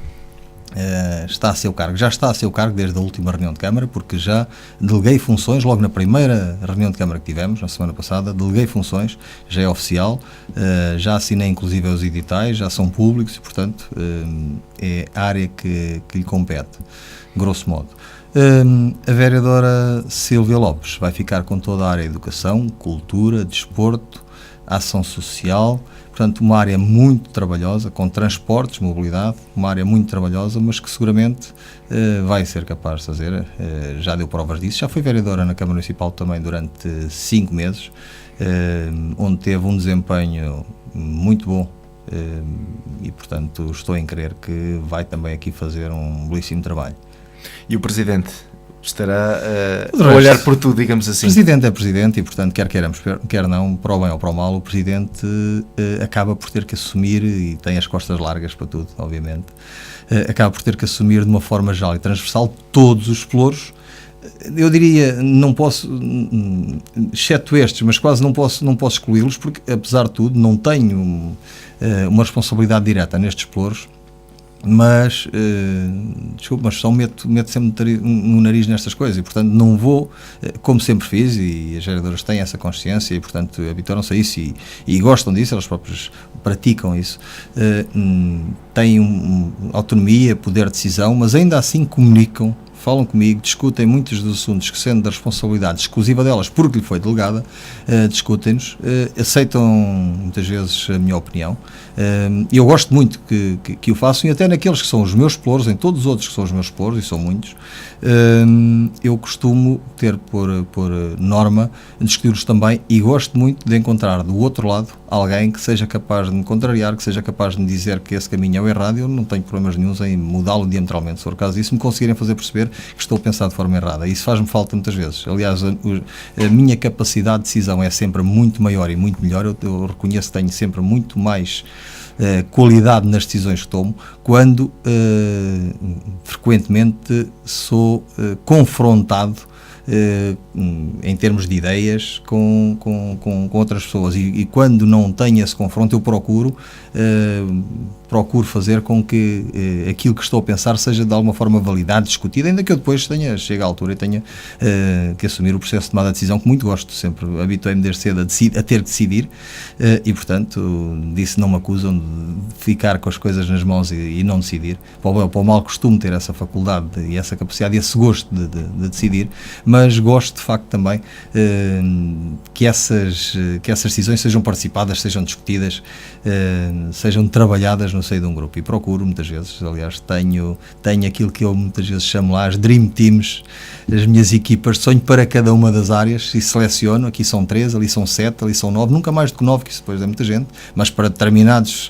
está a seu cargo, já está a seu cargo desde a última reunião de Câmara, porque já deleguei funções, logo na primeira reunião de Câmara que tivemos, na semana passada, deleguei funções, já é oficial, já assinei inclusive os editais, já são públicos e, portanto, é a área que lhe compete, grosso modo. A vereadora Silvia Lopes vai ficar com toda a área de educação, cultura, desporto, ação social, portanto, uma área muito trabalhosa, com transportes, mobilidade, uma área muito trabalhosa, mas que seguramente vai ser capaz de fazer, já deu provas disso, já foi vereadora na Câmara Municipal também durante 5 meses, onde teve um desempenho muito bom e, portanto, estou em crer que vai também aqui fazer um belíssimo trabalho. E o Presidente estará a olhar por tudo, digamos assim. O Presidente é Presidente e, portanto, quer queiramos, quer não, para o bem ou para o mal, o Presidente acaba por ter que assumir, e tem as costas largas para tudo, obviamente, acaba por ter que assumir de uma forma geral e transversal todos os pelouros. Eu diria, não posso, exceto estes, mas quase não posso excluí-los, porque, apesar de tudo, não tenho uma responsabilidade direta nestes pelouros, mas, desculpe, mas só meto sempre no nariz nestas coisas e, portanto, não vou, como sempre fiz, e as vereadoras têm essa consciência e, portanto, habituaram-se a isso e gostam disso, elas próprias praticam isso, têm autonomia, poder de decisão, mas ainda assim comunicam falam comigo, discutem muitos dos assuntos que, sendo da responsabilidade exclusiva delas, porque lhe foi delegada, discutem-nos, aceitam muitas vezes a minha opinião. E eu gosto muito que o façam, e até naqueles que são os meus pelouros, em todos os outros que são os meus pelouros, e são muitos, eu costumo ter por norma discuti-los também, e gosto muito de encontrar do outro lado alguém que seja capaz de me contrariar, que seja capaz de me dizer que esse caminho é o errado. Eu não tenho problemas nenhuns em mudá-lo diametralmente, se for o caso disso, me conseguirem fazer perceber que estou a pensar de forma errada. Isso faz-me falta muitas vezes. Aliás, a minha capacidade de decisão é sempre muito maior e muito melhor. Eu reconheço que tenho sempre muito mais qualidade nas decisões que tomo, quando frequentemente sou confrontado em termos de ideias com outras pessoas, e quando não tenho esse confronto, eu procuro fazer com que aquilo que estou a pensar seja de alguma forma validado, discutido, ainda que eu depois chegue à altura e tenha que assumir o processo de tomada de decisão, que muito gosto. Sempre habituei-me desde cedo a ter que decidir, e portanto disso não me acusam de ficar com as coisas nas mãos e não decidir. Para o mal costumo ter essa faculdade e essa capacidade e esse gosto de decidir, mas gosto de facto também que essas decisões sejam participadas, sejam discutidas, sejam trabalhadas no seio de um grupo, e procuro muitas vezes, aliás, tenho aquilo que eu muitas vezes chamo lá as Dream Teams, as minhas equipas de sonho para cada uma das áreas, e seleciono, aqui são 3, ali são 7, ali são 9, nunca mais do que 9, que isso depois é muita gente, mas para determinadas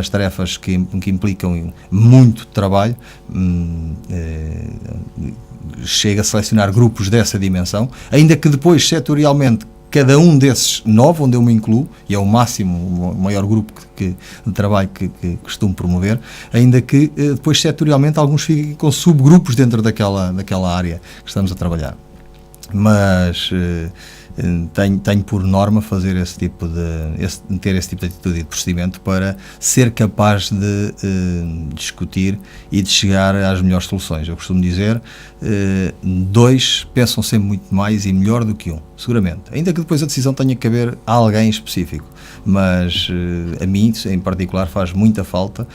tarefas que implicam muito trabalho, chega a selecionar grupos dessa dimensão, ainda que depois setorialmente cada um desses 9, onde eu me incluo, e é o máximo, o maior grupo de trabalho que costumo promover, ainda que depois setorialmente alguns fiquem com subgrupos dentro daquela área que estamos a trabalhar. Mas tenho por norma fazer ter esse tipo de atitude e de procedimento para ser capaz de discutir e de chegar às melhores soluções. Eu costumo dizer, 2 pensam sempre muito mais e melhor do que 1, seguramente, ainda que depois a decisão tenha que caber a alguém específico, mas a mim em particular faz muita falta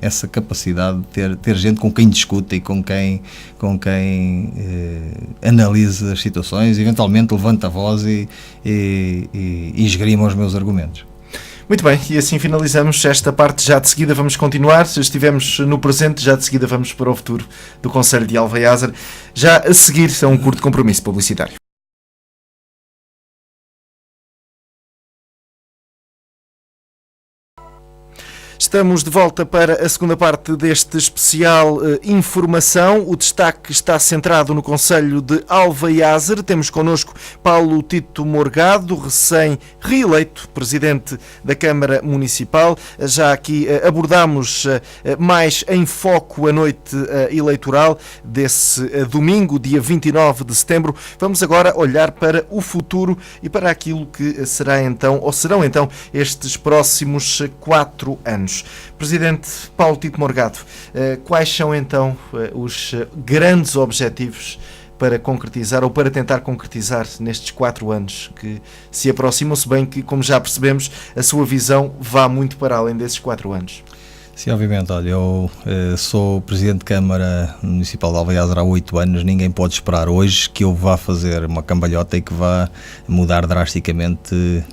essa capacidade de ter gente com quem discuta e com quem analise as situações, eventualmente levanta a voz e esgrima os meus argumentos. Muito bem, e assim finalizamos esta parte. Já de seguida vamos continuar. Estivemos no presente, já de seguida vamos para o futuro do Concelho de Alvaiázere, já a seguir a um curto compromisso publicitário. Estamos de volta para a segunda parte deste especial informação. O destaque está centrado no Concelho de Alvaiázere. Temos connosco Paulo Tito Morgado, recém-reeleito Presidente da Câmara Municipal. Já aqui abordámos mais em foco a noite eleitoral desse domingo, dia 29 de setembro. Vamos agora olhar para o futuro e para aquilo que serão então estes próximos 4 anos. Presidente Paulo Tito Morgado, quais são então os grandes objetivos para concretizar ou para tentar concretizar nestes 4 anos que se aproximam, se bem que, como já percebemos, a sua visão vá muito para além desses 4 anos? Sim, obviamente. Olha, eu sou Presidente de Câmara Municipal de Alvaiázere há 8 anos. Ninguém pode esperar hoje que eu vá fazer uma cambalhota e que vá mudar drasticamente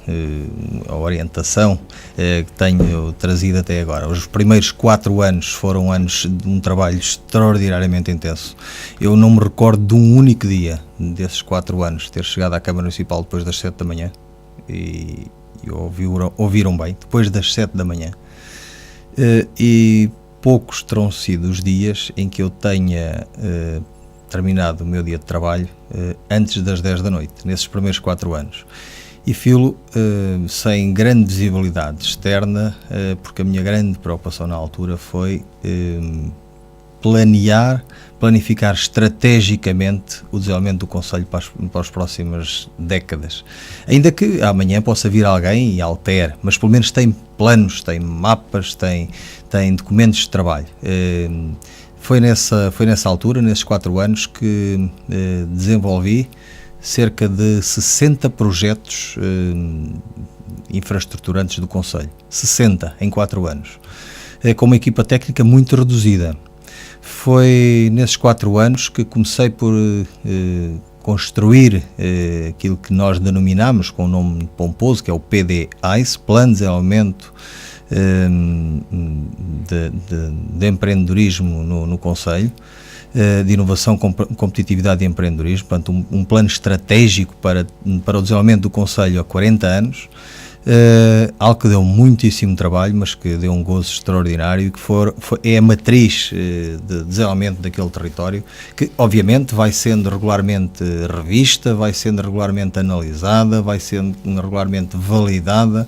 a orientação que tenho trazido até agora. Os primeiros 4 anos foram anos de um trabalho extraordinariamente intenso. Eu não me recordo de um único dia desses 4 anos ter chegado à Câmara Municipal depois das 7 da manhã, e ouviram bem, depois das 7 da manhã. E poucos terão sido os dias em que eu tenha terminado o meu dia de trabalho antes das 10 da noite, nesses primeiros 4 anos. E filo sem grande visibilidade externa, porque a minha grande preocupação na altura foi planificar estrategicamente o desenvolvimento do Concelho para as próximas décadas. Ainda que amanhã possa vir alguém e altere, mas pelo menos tem planos, tem mapas, tem documentos de trabalho. Foi nessa altura, nesses 4 anos, que desenvolvi cerca de 60 projetos infraestruturantes do Concelho. 60 em 4 anos. Com uma equipa técnica muito reduzida. foi nesses 4 anos que comecei por construir aquilo que nós denominamos com um nome pomposo, que é o PDAIS, Plano de Desenvolvimento de Empreendedorismo no Concelho, de Inovação, Competitividade e Empreendedorismo, portanto um plano estratégico para o desenvolvimento do Concelho há 40 anos, algo que deu muitíssimo trabalho, mas que deu um gozo extraordinário, que é a matriz de desenvolvimento daquele território, que obviamente vai sendo regularmente revista, vai sendo regularmente analisada, vai sendo regularmente validada,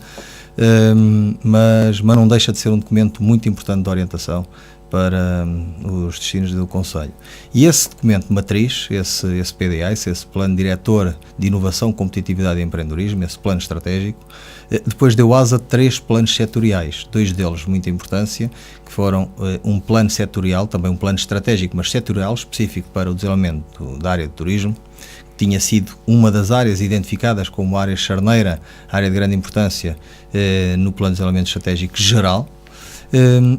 mas não deixa de ser um documento muito importante de orientação para os destinos do Concelho. E esse documento matriz, esse PDAIS, esse Plano Diretor de Inovação, Competitividade e Empreendedorismo, esse plano estratégico, depois deu asa a 3 planos setoriais, 2 deles de muita importância, que foram um plano setorial, também um plano estratégico, mas setorial, específico para o desenvolvimento da área de turismo, que tinha sido uma das áreas identificadas como área charneira, área de grande importância no Plano de Desenvolvimento Estratégico Geral,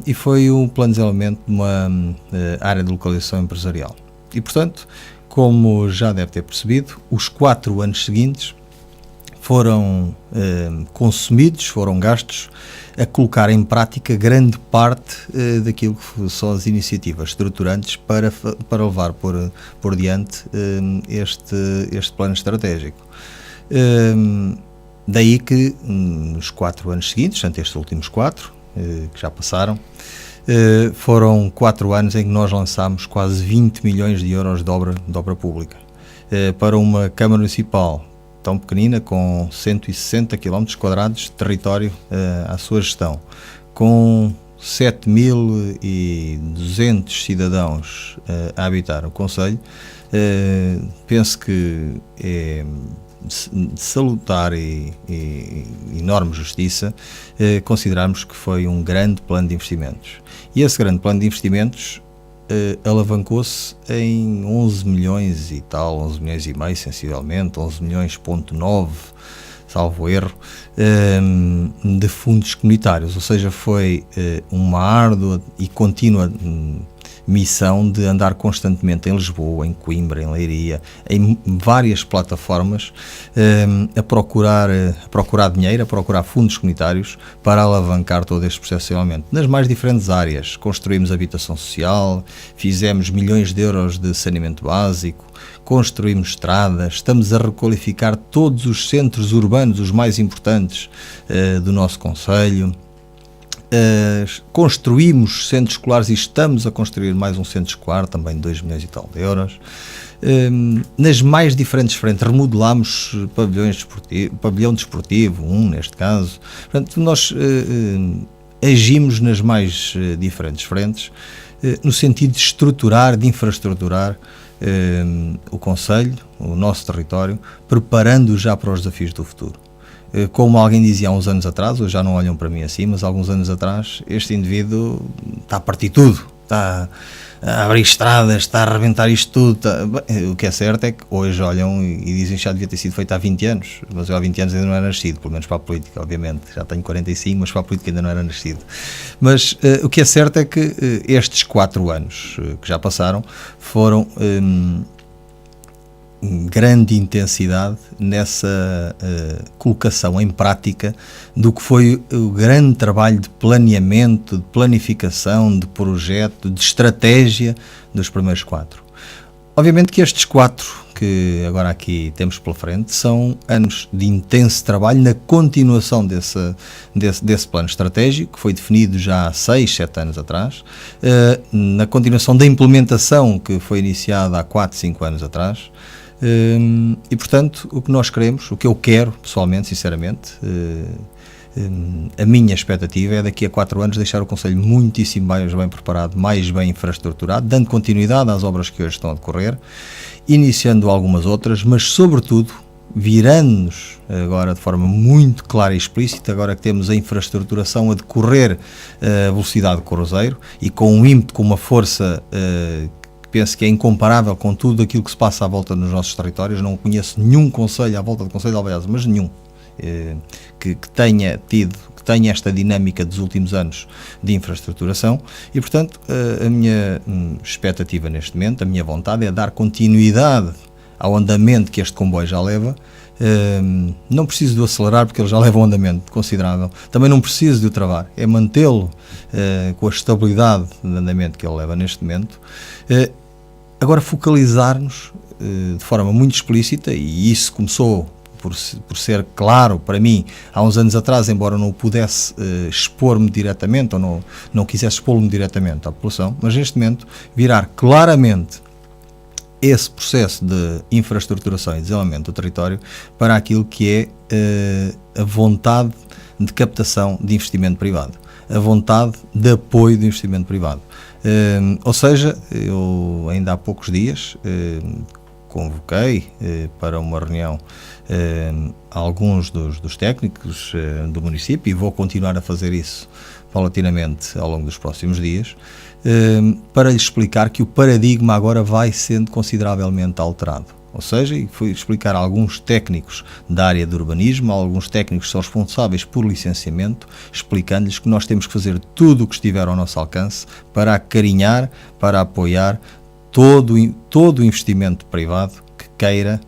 e foi um plano de desenvolvimento de uma área de localização empresarial. E, portanto, como já deve ter percebido, os 4 anos seguintes foram consumidos, foram gastos a colocar em prática grande parte daquilo que são as iniciativas estruturantes para levar por diante este plano estratégico. Daí que nos 4 anos seguintes, portanto estes últimos 4, que já passaram, foram 4 anos em que nós lançámos quase 20 milhões de euros de obra pública para uma Câmara Municipal tão pequenina, com 160 km² de território à sua gestão, com 7.200 cidadãos a habitar o Concelho. Penso que é de salutar e enorme justiça considerarmos que foi um grande plano de investimentos. E esse grande plano de investimentos alavancou-se em 11 milhões e tal, 11 milhões e meio sensivelmente, 11 milhões,9, salvo erro, de fundos comunitários, ou seja, foi uma árdua e contínua missão de andar constantemente em Lisboa, em Coimbra, em Leiria, em várias plataformas, a procurar dinheiro, a procurar fundos comunitários para alavancar todo este processo de desenvolvimento. Nas mais diferentes áreas, construímos habitação social, fizemos milhões de euros de saneamento básico, construímos estradas, estamos a requalificar todos os centros urbanos, os mais importantes do nosso concelho. Construímos centros escolares e estamos a construir mais um centro escolar, também de 2 milhões e tal de euros. Nas mais diferentes frentes, remodelámos pavilhão desportivo, neste caso. Portanto, nós agimos nas mais diferentes frentes, no sentido de estruturar, de infraestruturar o concelho, o nosso território, preparando-o já para os desafios do futuro. Como alguém dizia há uns anos atrás, hoje já não olham para mim assim, mas há alguns anos atrás, este indivíduo está a partir tudo, está a abrir estradas, está a arrebentar isto tudo. O que é certo é que hoje olham e dizem que já devia ter sido feito há 20 anos, mas eu há 20 anos ainda não era nascido, pelo menos para a política, obviamente. Já tenho 45, mas para a política ainda não era nascido. Mas o que é certo é que estes 4 anos que já passaram foram grande intensidade nessa colocação em prática do que foi o grande trabalho de planeamento, de planificação, de projeto, de estratégia dos primeiros 4. Obviamente que estes 4 que agora aqui temos pela frente são anos de intenso trabalho na continuação desse plano estratégico, que foi definido já há 6, 7 anos atrás, na continuação da implementação que foi iniciada há 4, 5 anos atrás. E portanto o que nós queremos, o que eu quero pessoalmente, sinceramente, a minha expectativa é daqui a 4 anos deixar o Concelho muitíssimo mais bem preparado, mais bem infraestruturado, dando continuidade às obras que hoje estão a decorrer, iniciando algumas outras, mas sobretudo virando-nos agora de forma muito clara e explícita, agora que temos a infraestruturação a decorrer a velocidade do cruzeiro e com um ímpeto, com uma força penso que é incomparável com tudo aquilo que se passa à volta dos nossos territórios. Não conheço nenhum concelho à volta do Concelho de Alvaiás, mas nenhum. que tenha esta dinâmica dos últimos anos de infraestruturação e, portanto, a minha expectativa neste momento, a minha vontade é dar continuidade ao andamento que este comboio já leva. Não preciso de o acelerar porque ele já leva um andamento considerável, também não preciso de o travar, é mantê-lo com a estabilidade de andamento que ele leva neste momento. Agora focalizar-nos de forma muito explícita, e isso começou por ser claro para mim há uns anos atrás, embora não o pudesse expor-me diretamente ou não quisesse expor-me diretamente à população, mas neste momento virar claramente esse processo de infraestruturação e desenvolvimento do território para aquilo que é a vontade de captação de investimento privado, a vontade de apoio do investimento privado. Ou seja, eu ainda há poucos dias convoquei para uma reunião alguns dos técnicos do município e vou continuar a fazer isso paulatinamente ao longo dos próximos dias, para lhe explicar que o paradigma agora vai sendo consideravelmente alterado. Ou seja, fui explicar a alguns técnicos da área de urbanismo, a alguns técnicos que são responsáveis por licenciamento, explicando-lhes que nós temos que fazer tudo o que estiver ao nosso alcance para acarinhar, para apoiar todo o investimento privado que queira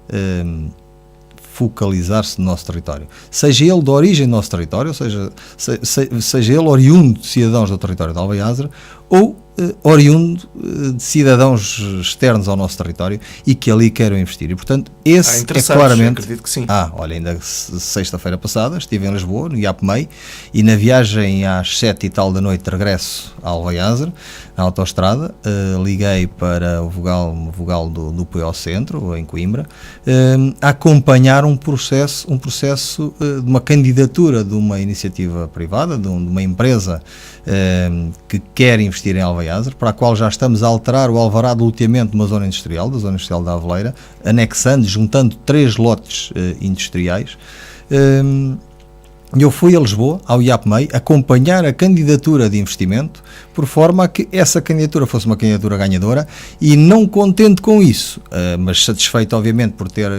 focalizar-se no nosso território. Seja ele de origem do nosso território, ou seja ele oriundo de cidadãos do território de Alvaiázere, ou oriundo de cidadãos externos ao nosso território e que ali queiram investir. E, portanto, esse é claramente... Acredito que sim. Olha, ainda sexta-feira passada estive em Lisboa, no IAPMEI, e na viagem às 7 e tal da noite de regresso a Alvaiázere, na autoestrada, liguei para o vogal do PO Centro, em Coimbra, a acompanhar um processo de uma candidatura de uma iniciativa privada, de uma empresa que quer investir em Alvaiázere, para a qual já estamos a alterar o alvará de loteamento de uma zona industrial, da zona industrial da Aveleira, juntando 3 lotes industriais. Eu fui a Lisboa, ao IAPMEI, acompanhar a candidatura de investimento, por forma a que essa candidatura fosse uma candidatura ganhadora, e não contente com isso, mas satisfeito obviamente por ter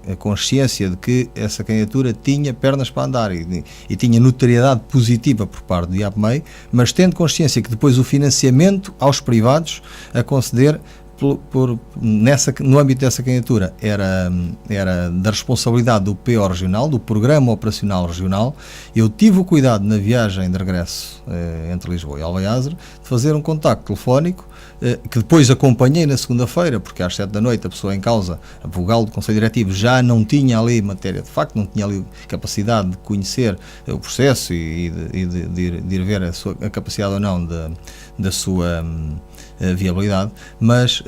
a consciência de que essa candidatura tinha pernas para andar e tinha notoriedade positiva por parte do IAPMEI, mas tendo consciência que depois o financiamento aos privados a conceder no âmbito dessa candidatura era da responsabilidade do PO regional, do Programa Operacional Regional. Eu tive o cuidado na viagem de regresso entre Lisboa e Alvaiázere de fazer um contacto telefónico que depois acompanhei na segunda-feira, porque às 7 da noite a pessoa em causa, a vogal do Conselho Diretivo, já não tinha ali matéria de facto, não tinha ali capacidade de conhecer o processo e de ir ver a capacidade ou não da sua viabilidade, mas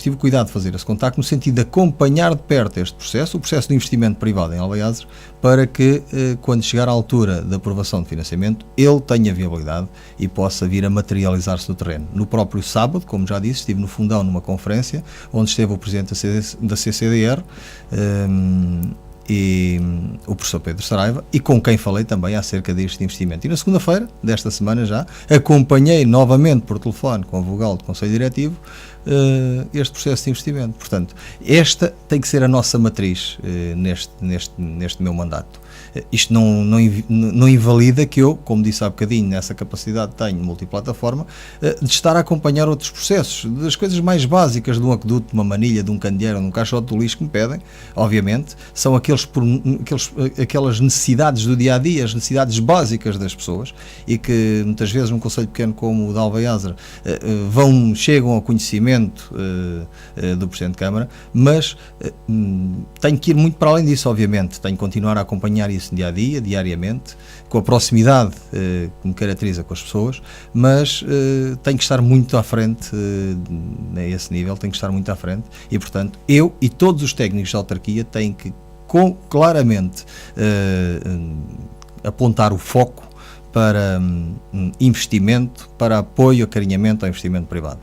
tive cuidado de fazer esse contacto no sentido de acompanhar de perto este processo, o processo de investimento privado em Alvaiázere, para que quando chegar à altura da aprovação de financiamento, ele tenha viabilidade e possa vir a materializar-se no terreno. No próprio sábado, como já disse, estive no Fundão numa conferência, onde esteve o Presidente da CCDR, e o professor Pedro Saraiva, e com quem falei também acerca deste investimento. E na segunda-feira, desta semana já, acompanhei novamente por telefone com a vogal do Conselho Diretivo este processo de investimento. Portanto, esta tem que ser a nossa matriz neste meu mandato. Isto não invalida que eu, como disse há bocadinho, nessa capacidade tenho multiplataforma, de estar a acompanhar outros processos, das coisas mais básicas de um aqueduto, de uma manilha, de um candeeiro, de um caixote do lixo que me pedem, obviamente, são aquelas necessidades do dia-a-dia, as necessidades básicas das pessoas, e que muitas vezes num concelho pequeno como o de Alvaiázere chegam ao conhecimento do Presidente de Câmara, mas tenho que ir muito para além disso, obviamente, tenho que continuar a acompanhar isso dia-a-dia, diariamente, com a proximidade que me caracteriza com as pessoas, mas tenho que estar muito à frente a esse nível, tenho que estar muito à frente, e portanto eu e todos os técnicos de autarquia têm que claramente apontar o foco para investimento, para apoio, acarinhamento ao investimento privado.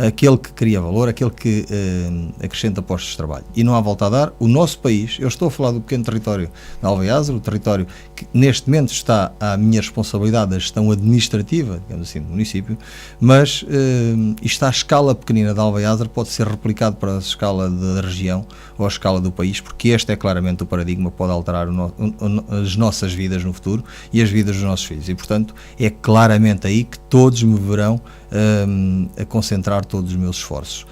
aquele que cria valor, aquele que acrescenta postos de trabalho. E não há volta a dar. O nosso país, eu estou a falar do pequeno território de Alvaiázere, o território que neste momento está à minha responsabilidade, a gestão administrativa, digamos assim, do município, mas isto à escala pequenina de Alvaiázere pode ser replicado para a escala da região ou a escala do país, porque este é claramente o paradigma que pode alterar as nossas vidas no futuro e as vidas dos nossos filhos. E, portanto, é claramente aí que todos me verão a concentrar todos os meus esforços,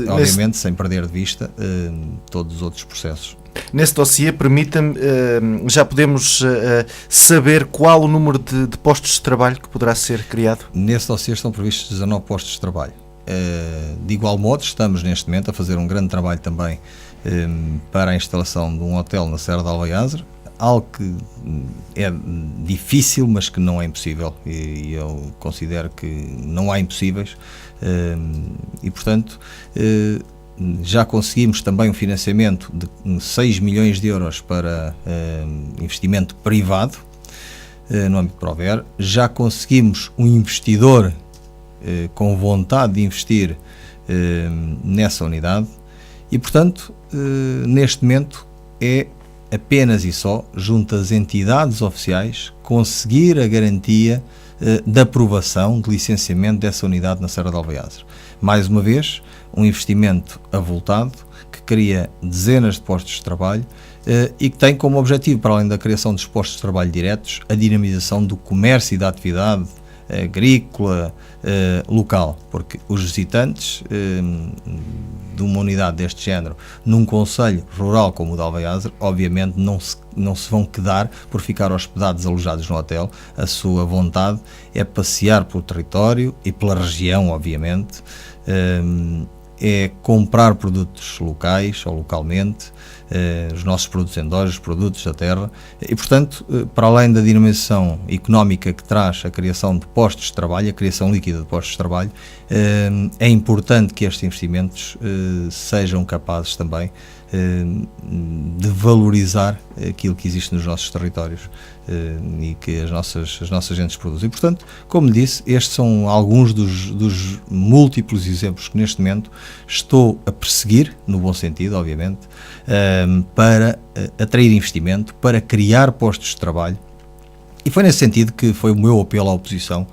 obviamente sem perder de vista todos os outros processos. Nesse dossiê, permita-me, já podemos saber qual o número de postos de trabalho que poderá ser criado? Nesse dossiê estão previstos 19 postos de trabalho. De igual modo, estamos neste momento a fazer um grande trabalho também para a instalação de um hotel na Serra de Alvaiázere, algo que é difícil, mas que não é impossível, e eu considero que não há impossíveis, e portanto já conseguimos também um financiamento de 6 milhões de euros para investimento privado no âmbito do Prover, já conseguimos um investidor com vontade de investir nessa unidade e, portanto, neste momento é apenas e só, junto às entidades oficiais, conseguir a garantia da aprovação de licenciamento dessa unidade na Serra de Alvaiázere. Mais uma vez, um investimento avultado que cria dezenas de postos de trabalho e que tem como objetivo, para além da criação dos postos de trabalho diretos, a dinamização do comércio e da atividade agrícola local, porque os visitantes de uma unidade deste género num concelho rural como o de Alvaiázere, obviamente não se vão quedar por ficar hospedados, alojados no hotel. A sua vontade é passear pelo território e pela região, obviamente, é comprar produtos locais ou localmente, os nossos produtos endógenos, os produtos da terra, e portanto, para além da dinamização económica que traz a criação de postos de trabalho, a criação líquida de postos de trabalho, é importante que estes investimentos sejam capazes também de valorizar aquilo que existe nos nossos territórios e que as nossas gentes produzem. E, portanto, como disse, estes são alguns dos múltiplos exemplos que neste momento estou a perseguir, no bom sentido, obviamente, para atrair investimento, para criar postos de trabalho. E foi nesse sentido que foi o meu apelo à oposição,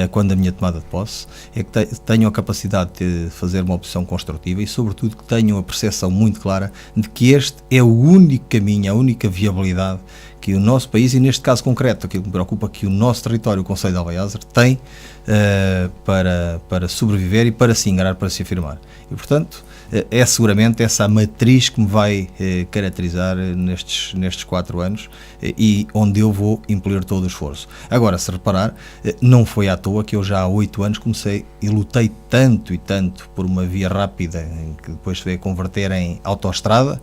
quando a minha tomada de posse, é que tenham a capacidade de fazer uma oposição construtiva e, sobretudo, que tenham a percepção muito clara de que este é o único caminho, a única viabilidade que o nosso país, e neste caso concreto, aquilo que me preocupa, que o nosso território, o concelho de Alvaiázere, tem para sobreviver e para se ingrar, para se afirmar. E, portanto, é seguramente essa a matriz que me vai caracterizar nestes 4 anos e onde eu vou impelir todo o esforço. Agora, se reparar, não foi à toa que eu já há 8 anos comecei e lutei tanto e tanto por uma via rápida que depois se veio converter em autoestrada,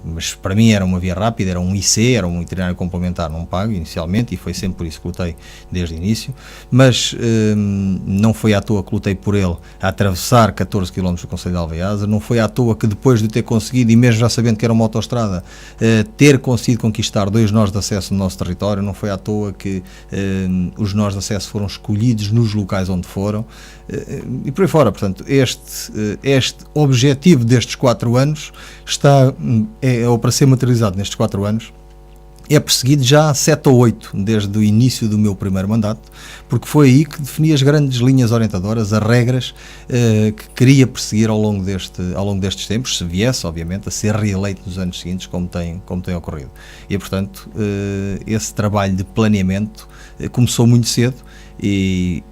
mas para mim era uma via rápida, era um IC, era um itinerário complementar não pago inicialmente, e foi sempre por isso que lutei desde o início, mas não foi à toa que lutei por ele a atravessar 14 km do concelho de Alvaiázere, não foi à toa que depois de ter conseguido, e mesmo já sabendo que era uma autoestrada, ter conseguido conquistar 2 nós de acesso no nosso território, não foi à toa que os nós de acesso foram escolhidos nos locais onde foram, e por aí fora. Portanto, este objetivo destes 4 anos ou para ser materializado nestes 4 anos, é perseguido já há 7 ou 8, desde o início do meu primeiro mandato, porque foi aí que defini as grandes linhas orientadoras, as regras que queria perseguir ao longo destes tempos, se viesse, obviamente, a ser reeleito nos anos seguintes, como tem ocorrido. E, portanto, esse trabalho de planeamento começou muito cedo e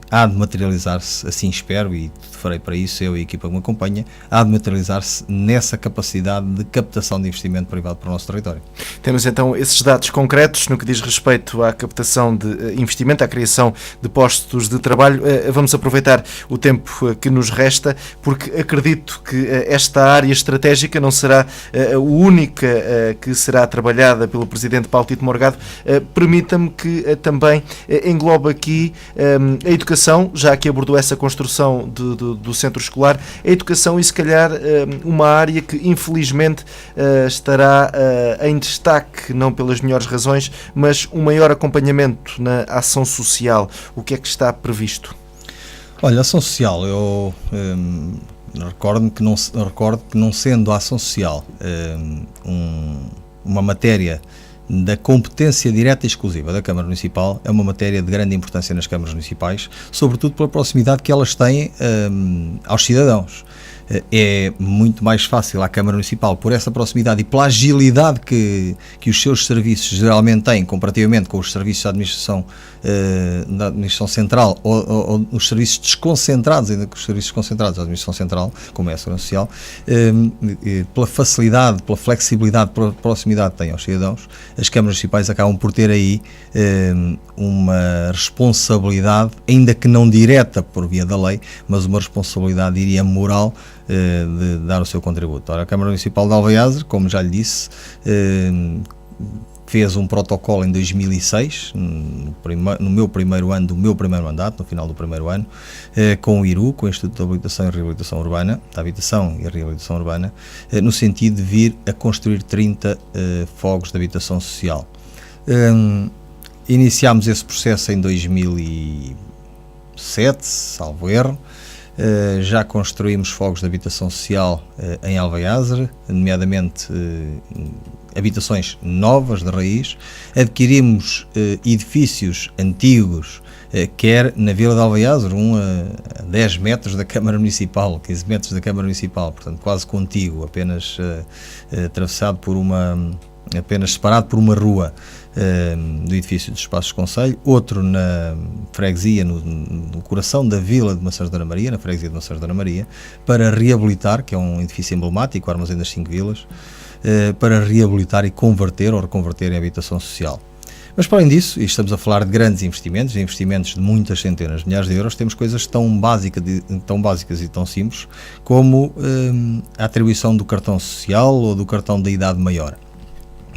há de materializar-se, assim espero, e farei para isso, eu e a equipa que me acompanha, há de materializar-se nessa capacidade de captação de investimento privado para o nosso território. Temos então esses dados concretos no que diz respeito à captação de investimento, à criação de postos de trabalho. Vamos aproveitar o tempo que nos resta, porque acredito que esta área estratégica não será a única que será trabalhada pelo Presidente Paulo Tito Morgado. Permita-me que também englobe aqui a educação, já que abordou essa construção do centro escolar, a educação, e se calhar uma área que infelizmente estará em destaque, não pelas melhores razões, mas um maior acompanhamento na ação social. O que é que está previsto? Olha, ação social, eu recordo que não sendo a ação social uma matéria da competência direta e exclusiva da Câmara Municipal, é uma matéria de grande importância nas câmaras municipais, sobretudo pela proximidade que elas têm aos cidadãos. É muito mais fácil à Câmara Municipal, por essa proximidade e pela agilidade que os seus serviços geralmente têm, comparativamente com os serviços da administração central ou os serviços desconcentrados, ainda que os serviços concentrados da administração central, como é a Segurança Social, pela facilidade, pela flexibilidade, pela proximidade que têm aos cidadãos, as câmaras municipais acabam por ter aí uma responsabilidade, ainda que não direta por via da lei, mas uma responsabilidade, diria, moral, de dar o seu contributo. Ora, a Câmara Municipal de Alvaiazer, como já lhe disse, fez um protocolo em 2006, no meu primeiro ano do meu primeiro mandato, no final do primeiro ano, com o IRU, com o Instituto de Habilitação e Reabilitação Urbana, da Habitação e Reabilitação Urbana, no sentido de vir a construir 30 fogos de habitação social. Iniciámos esse processo em 2007, salvo erro. Já construímos fogos de habitação social em Alvaiazer, nomeadamente habitações novas de raiz. Adquirimos edifícios antigos, quer na Vila de Alvaiazer, a 10 metros da Câmara Municipal, 15 metros da Câmara Municipal, portanto quase contíguo, apenas apenas separado por uma rua do edifício dos Espaços Conselho, outro na freguesia, no coração da vila de Maçãs de Dona Maria, na freguesia de Maçãs de Dona Maria, para reabilitar, que é um edifício emblemático, o Armazém das 5 Vilas, para reabilitar e converter ou reconverter em habitação social. Mas para além disso, e estamos a falar de grandes investimentos de muitas centenas de milhares de euros, temos coisas tão básicas e tão simples como a atribuição do cartão social ou do cartão da idade maior.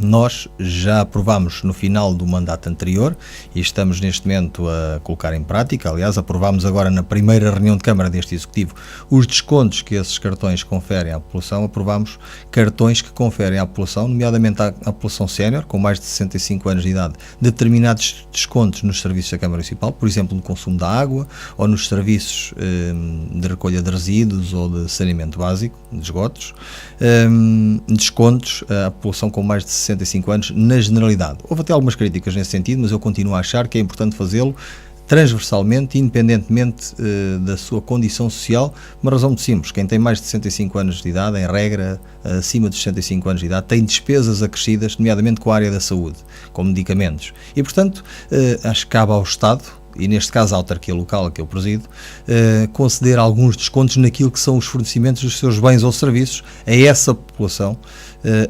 Nós já aprovámos no final do mandato anterior e estamos neste momento a colocar em prática. Aliás, aprovámos agora na primeira reunião de Câmara deste Executivo os descontos que esses cartões conferem à população. Aprovámos cartões que conferem à população, nomeadamente à população sénior, com mais de 65 anos de idade, determinados descontos nos serviços da Câmara Municipal, por exemplo, no consumo da água ou nos serviços de recolha de resíduos ou de saneamento básico, de esgotos, descontos à população com mais de 65 anos na generalidade. Houve até algumas críticas nesse sentido, mas eu continuo a achar que é importante fazê-lo transversalmente, independentemente da sua condição social, uma razão muito simples: quem tem mais de 65 anos de idade, em regra, acima dos 65 anos de idade, tem despesas acrescidas, nomeadamente com a área da saúde, com medicamentos. E, portanto, acho que cabe ao Estado, e neste caso a autarquia local que eu presido, conceder alguns descontos naquilo que são os fornecimentos dos seus bens ou serviços a essa população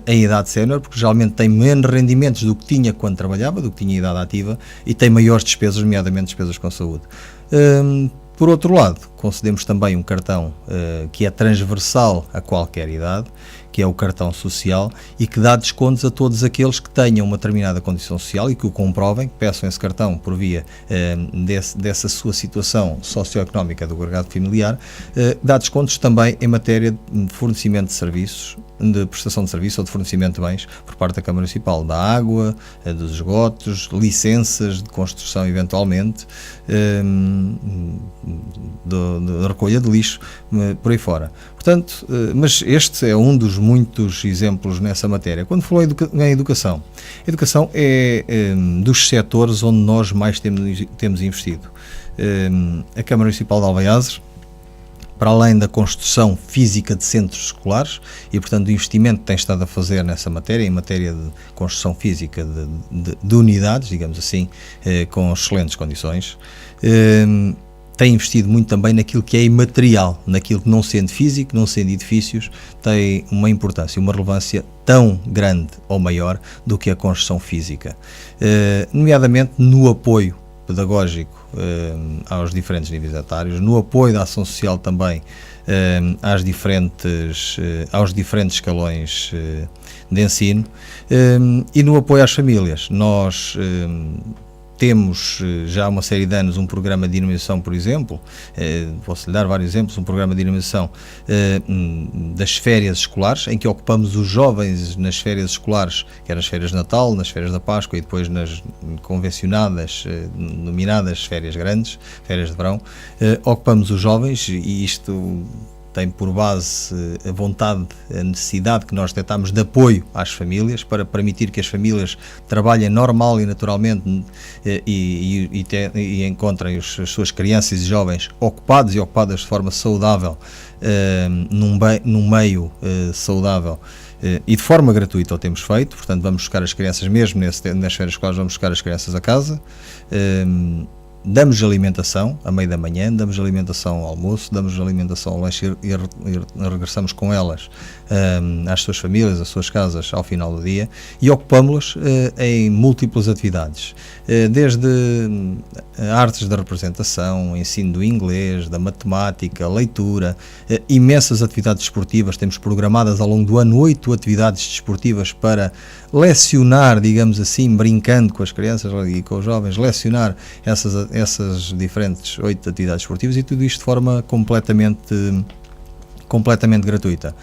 em idade sénior, porque geralmente tem menos rendimentos do que tinha quando trabalhava, do que tinha idade ativa, e tem maiores despesas, nomeadamente despesas com saúde. Por outro lado, concedemos também um cartão que é transversal a qualquer idade, que é o cartão social, e que dá descontos a todos aqueles que tenham uma determinada condição social e que o comprovem, que peçam esse cartão por via dessa sua situação socioeconómica do agregado familiar. Dá descontos também em matéria de fornecimento de serviços, de prestação de serviço ou de fornecimento de bens por parte da Câmara Municipal, da água, dos esgotos, licenças de construção eventualmente, de recolha de lixo, por aí fora. Portanto, mas este é um dos muitos exemplos nessa matéria. Quando falou em educação, a educação é dos setores onde nós mais temos investido. A Câmara Municipal de Alvaiazer, para além da construção física de centros escolares e, portanto, do investimento que tem estado a fazer nessa matéria, em matéria de construção física de unidades, digamos assim, com excelentes condições, tem investido muito também naquilo que é imaterial, naquilo que, não sendo físico, não sendo edifícios, tem uma importância, uma relevância tão grande ou maior do que a construção física, nomeadamente no apoio pedagógico aos diferentes níveis etários, no apoio da ação social também aos diferentes escalões de ensino, e no apoio às famílias. Nós temos já há uma série de anos um programa de dinamização, por exemplo, posso-lhe dar vários exemplos, um programa de dinamização das férias escolares, em que ocupamos os jovens nas férias escolares, quer nas férias de Natal, nas férias da Páscoa e depois nas convencionadas, denominadas férias grandes, férias de verão, ocupamos os jovens, e isto tem por base a vontade, a necessidade que nós detectamos de apoio às famílias, para permitir que as famílias trabalhem normal e naturalmente e encontrem as suas crianças e jovens ocupados e ocupadas de forma saudável, num meio saudável. E de forma gratuita o temos feito, portanto vamos buscar as crianças, mesmo nas férias escolares, vamos buscar as crianças a casa. Damos alimentação à meia da manhã, damos alimentação ao almoço, damos alimentação ao lanche e regressamos com elas às suas famílias, às suas casas ao final do dia, e ocupamos-las em múltiplas atividades, desde artes da representação, ensino do inglês, da matemática, leitura, imensas atividades desportivas. Temos programadas ao longo do ano 8 atividades desportivas para lecionar, digamos assim, brincando com as crianças e com os jovens, lecionar essas diferentes 8 atividades esportivas, e tudo isto de forma completamente gratuita.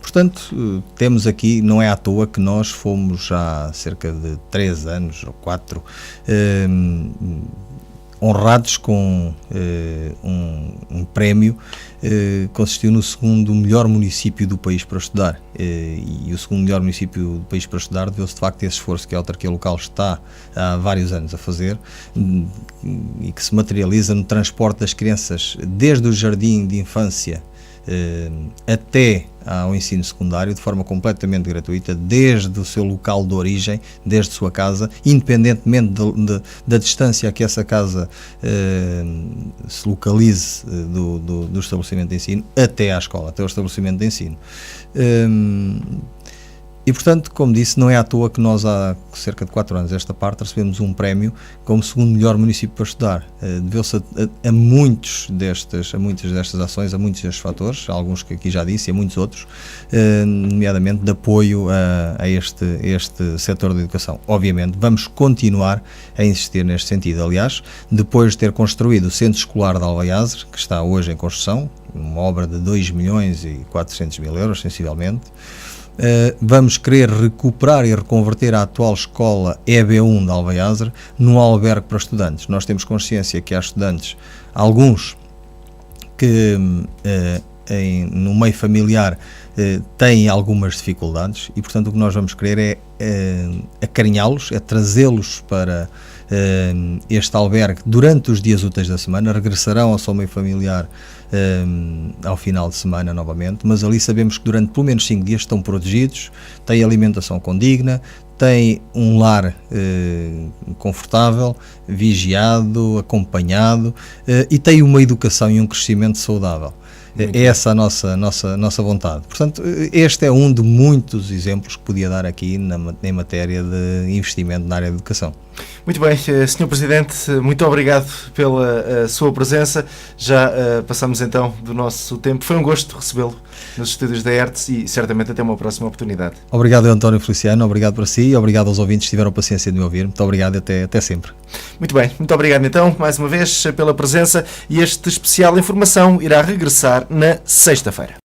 Portanto, temos aqui, não é à toa que nós fomos há cerca de 3 anos ou 4 honrados com um prémio que consistiu no segundo melhor município do país para estudar, e o segundo melhor município do país para estudar deveu-se de facto a esse esforço que a autarquia local está há vários anos a fazer, e que se materializa no transporte das crianças desde o jardim de infância até ao ensino secundário, de forma completamente gratuita, desde o seu local de origem, desde sua casa, independentemente da distância a que essa casa se localize do estabelecimento de ensino, até à escola, até o estabelecimento de ensino. E, portanto, como disse, não é à toa que nós há cerca de 4 anos esta parte recebemos um prémio como segundo melhor município para estudar. Deveu-se a muitas destas ações, a muitos destes fatores, alguns que aqui já disse e a muitos outros, nomeadamente de apoio a este setor da educação. Obviamente vamos continuar a insistir neste sentido. Aliás, depois de ter construído o Centro Escolar de Alvaiazer, que está hoje em construção, uma obra de 2.400.000 euros, sensivelmente, vamos querer recuperar e reconverter a atual escola EB1 de Alvaiazer num albergue para estudantes. Nós temos consciência que há estudantes, alguns que no meio familiar têm algumas dificuldades, e portanto o que nós vamos querer é acarinhá-los, é trazê-los para este albergue durante os dias úteis da semana. Regressarão ao seu meio familiar ao final de semana novamente, mas ali sabemos que durante pelo menos 5 dias estão protegidos, têm alimentação condigna, têm um lar confortável, vigiado, acompanhado, e têm uma educação e um crescimento saudável. É essa a nossa vontade. Portanto, este é um de muitos exemplos que podia dar aqui em matéria de investimento na área da educação. Muito bem, Sr. Presidente, muito obrigado pela sua presença. Já passamos então do nosso tempo. Foi um gosto recebê-lo nos estúdios da ERTS e certamente até uma próxima oportunidade. Obrigado, António Feliciano, obrigado para si e obrigado aos ouvintes que tiveram paciência de me ouvir. Muito obrigado e até sempre. Muito bem, muito obrigado então, mais uma vez, pela presença, e este especial Informação irá regressar na sexta-feira.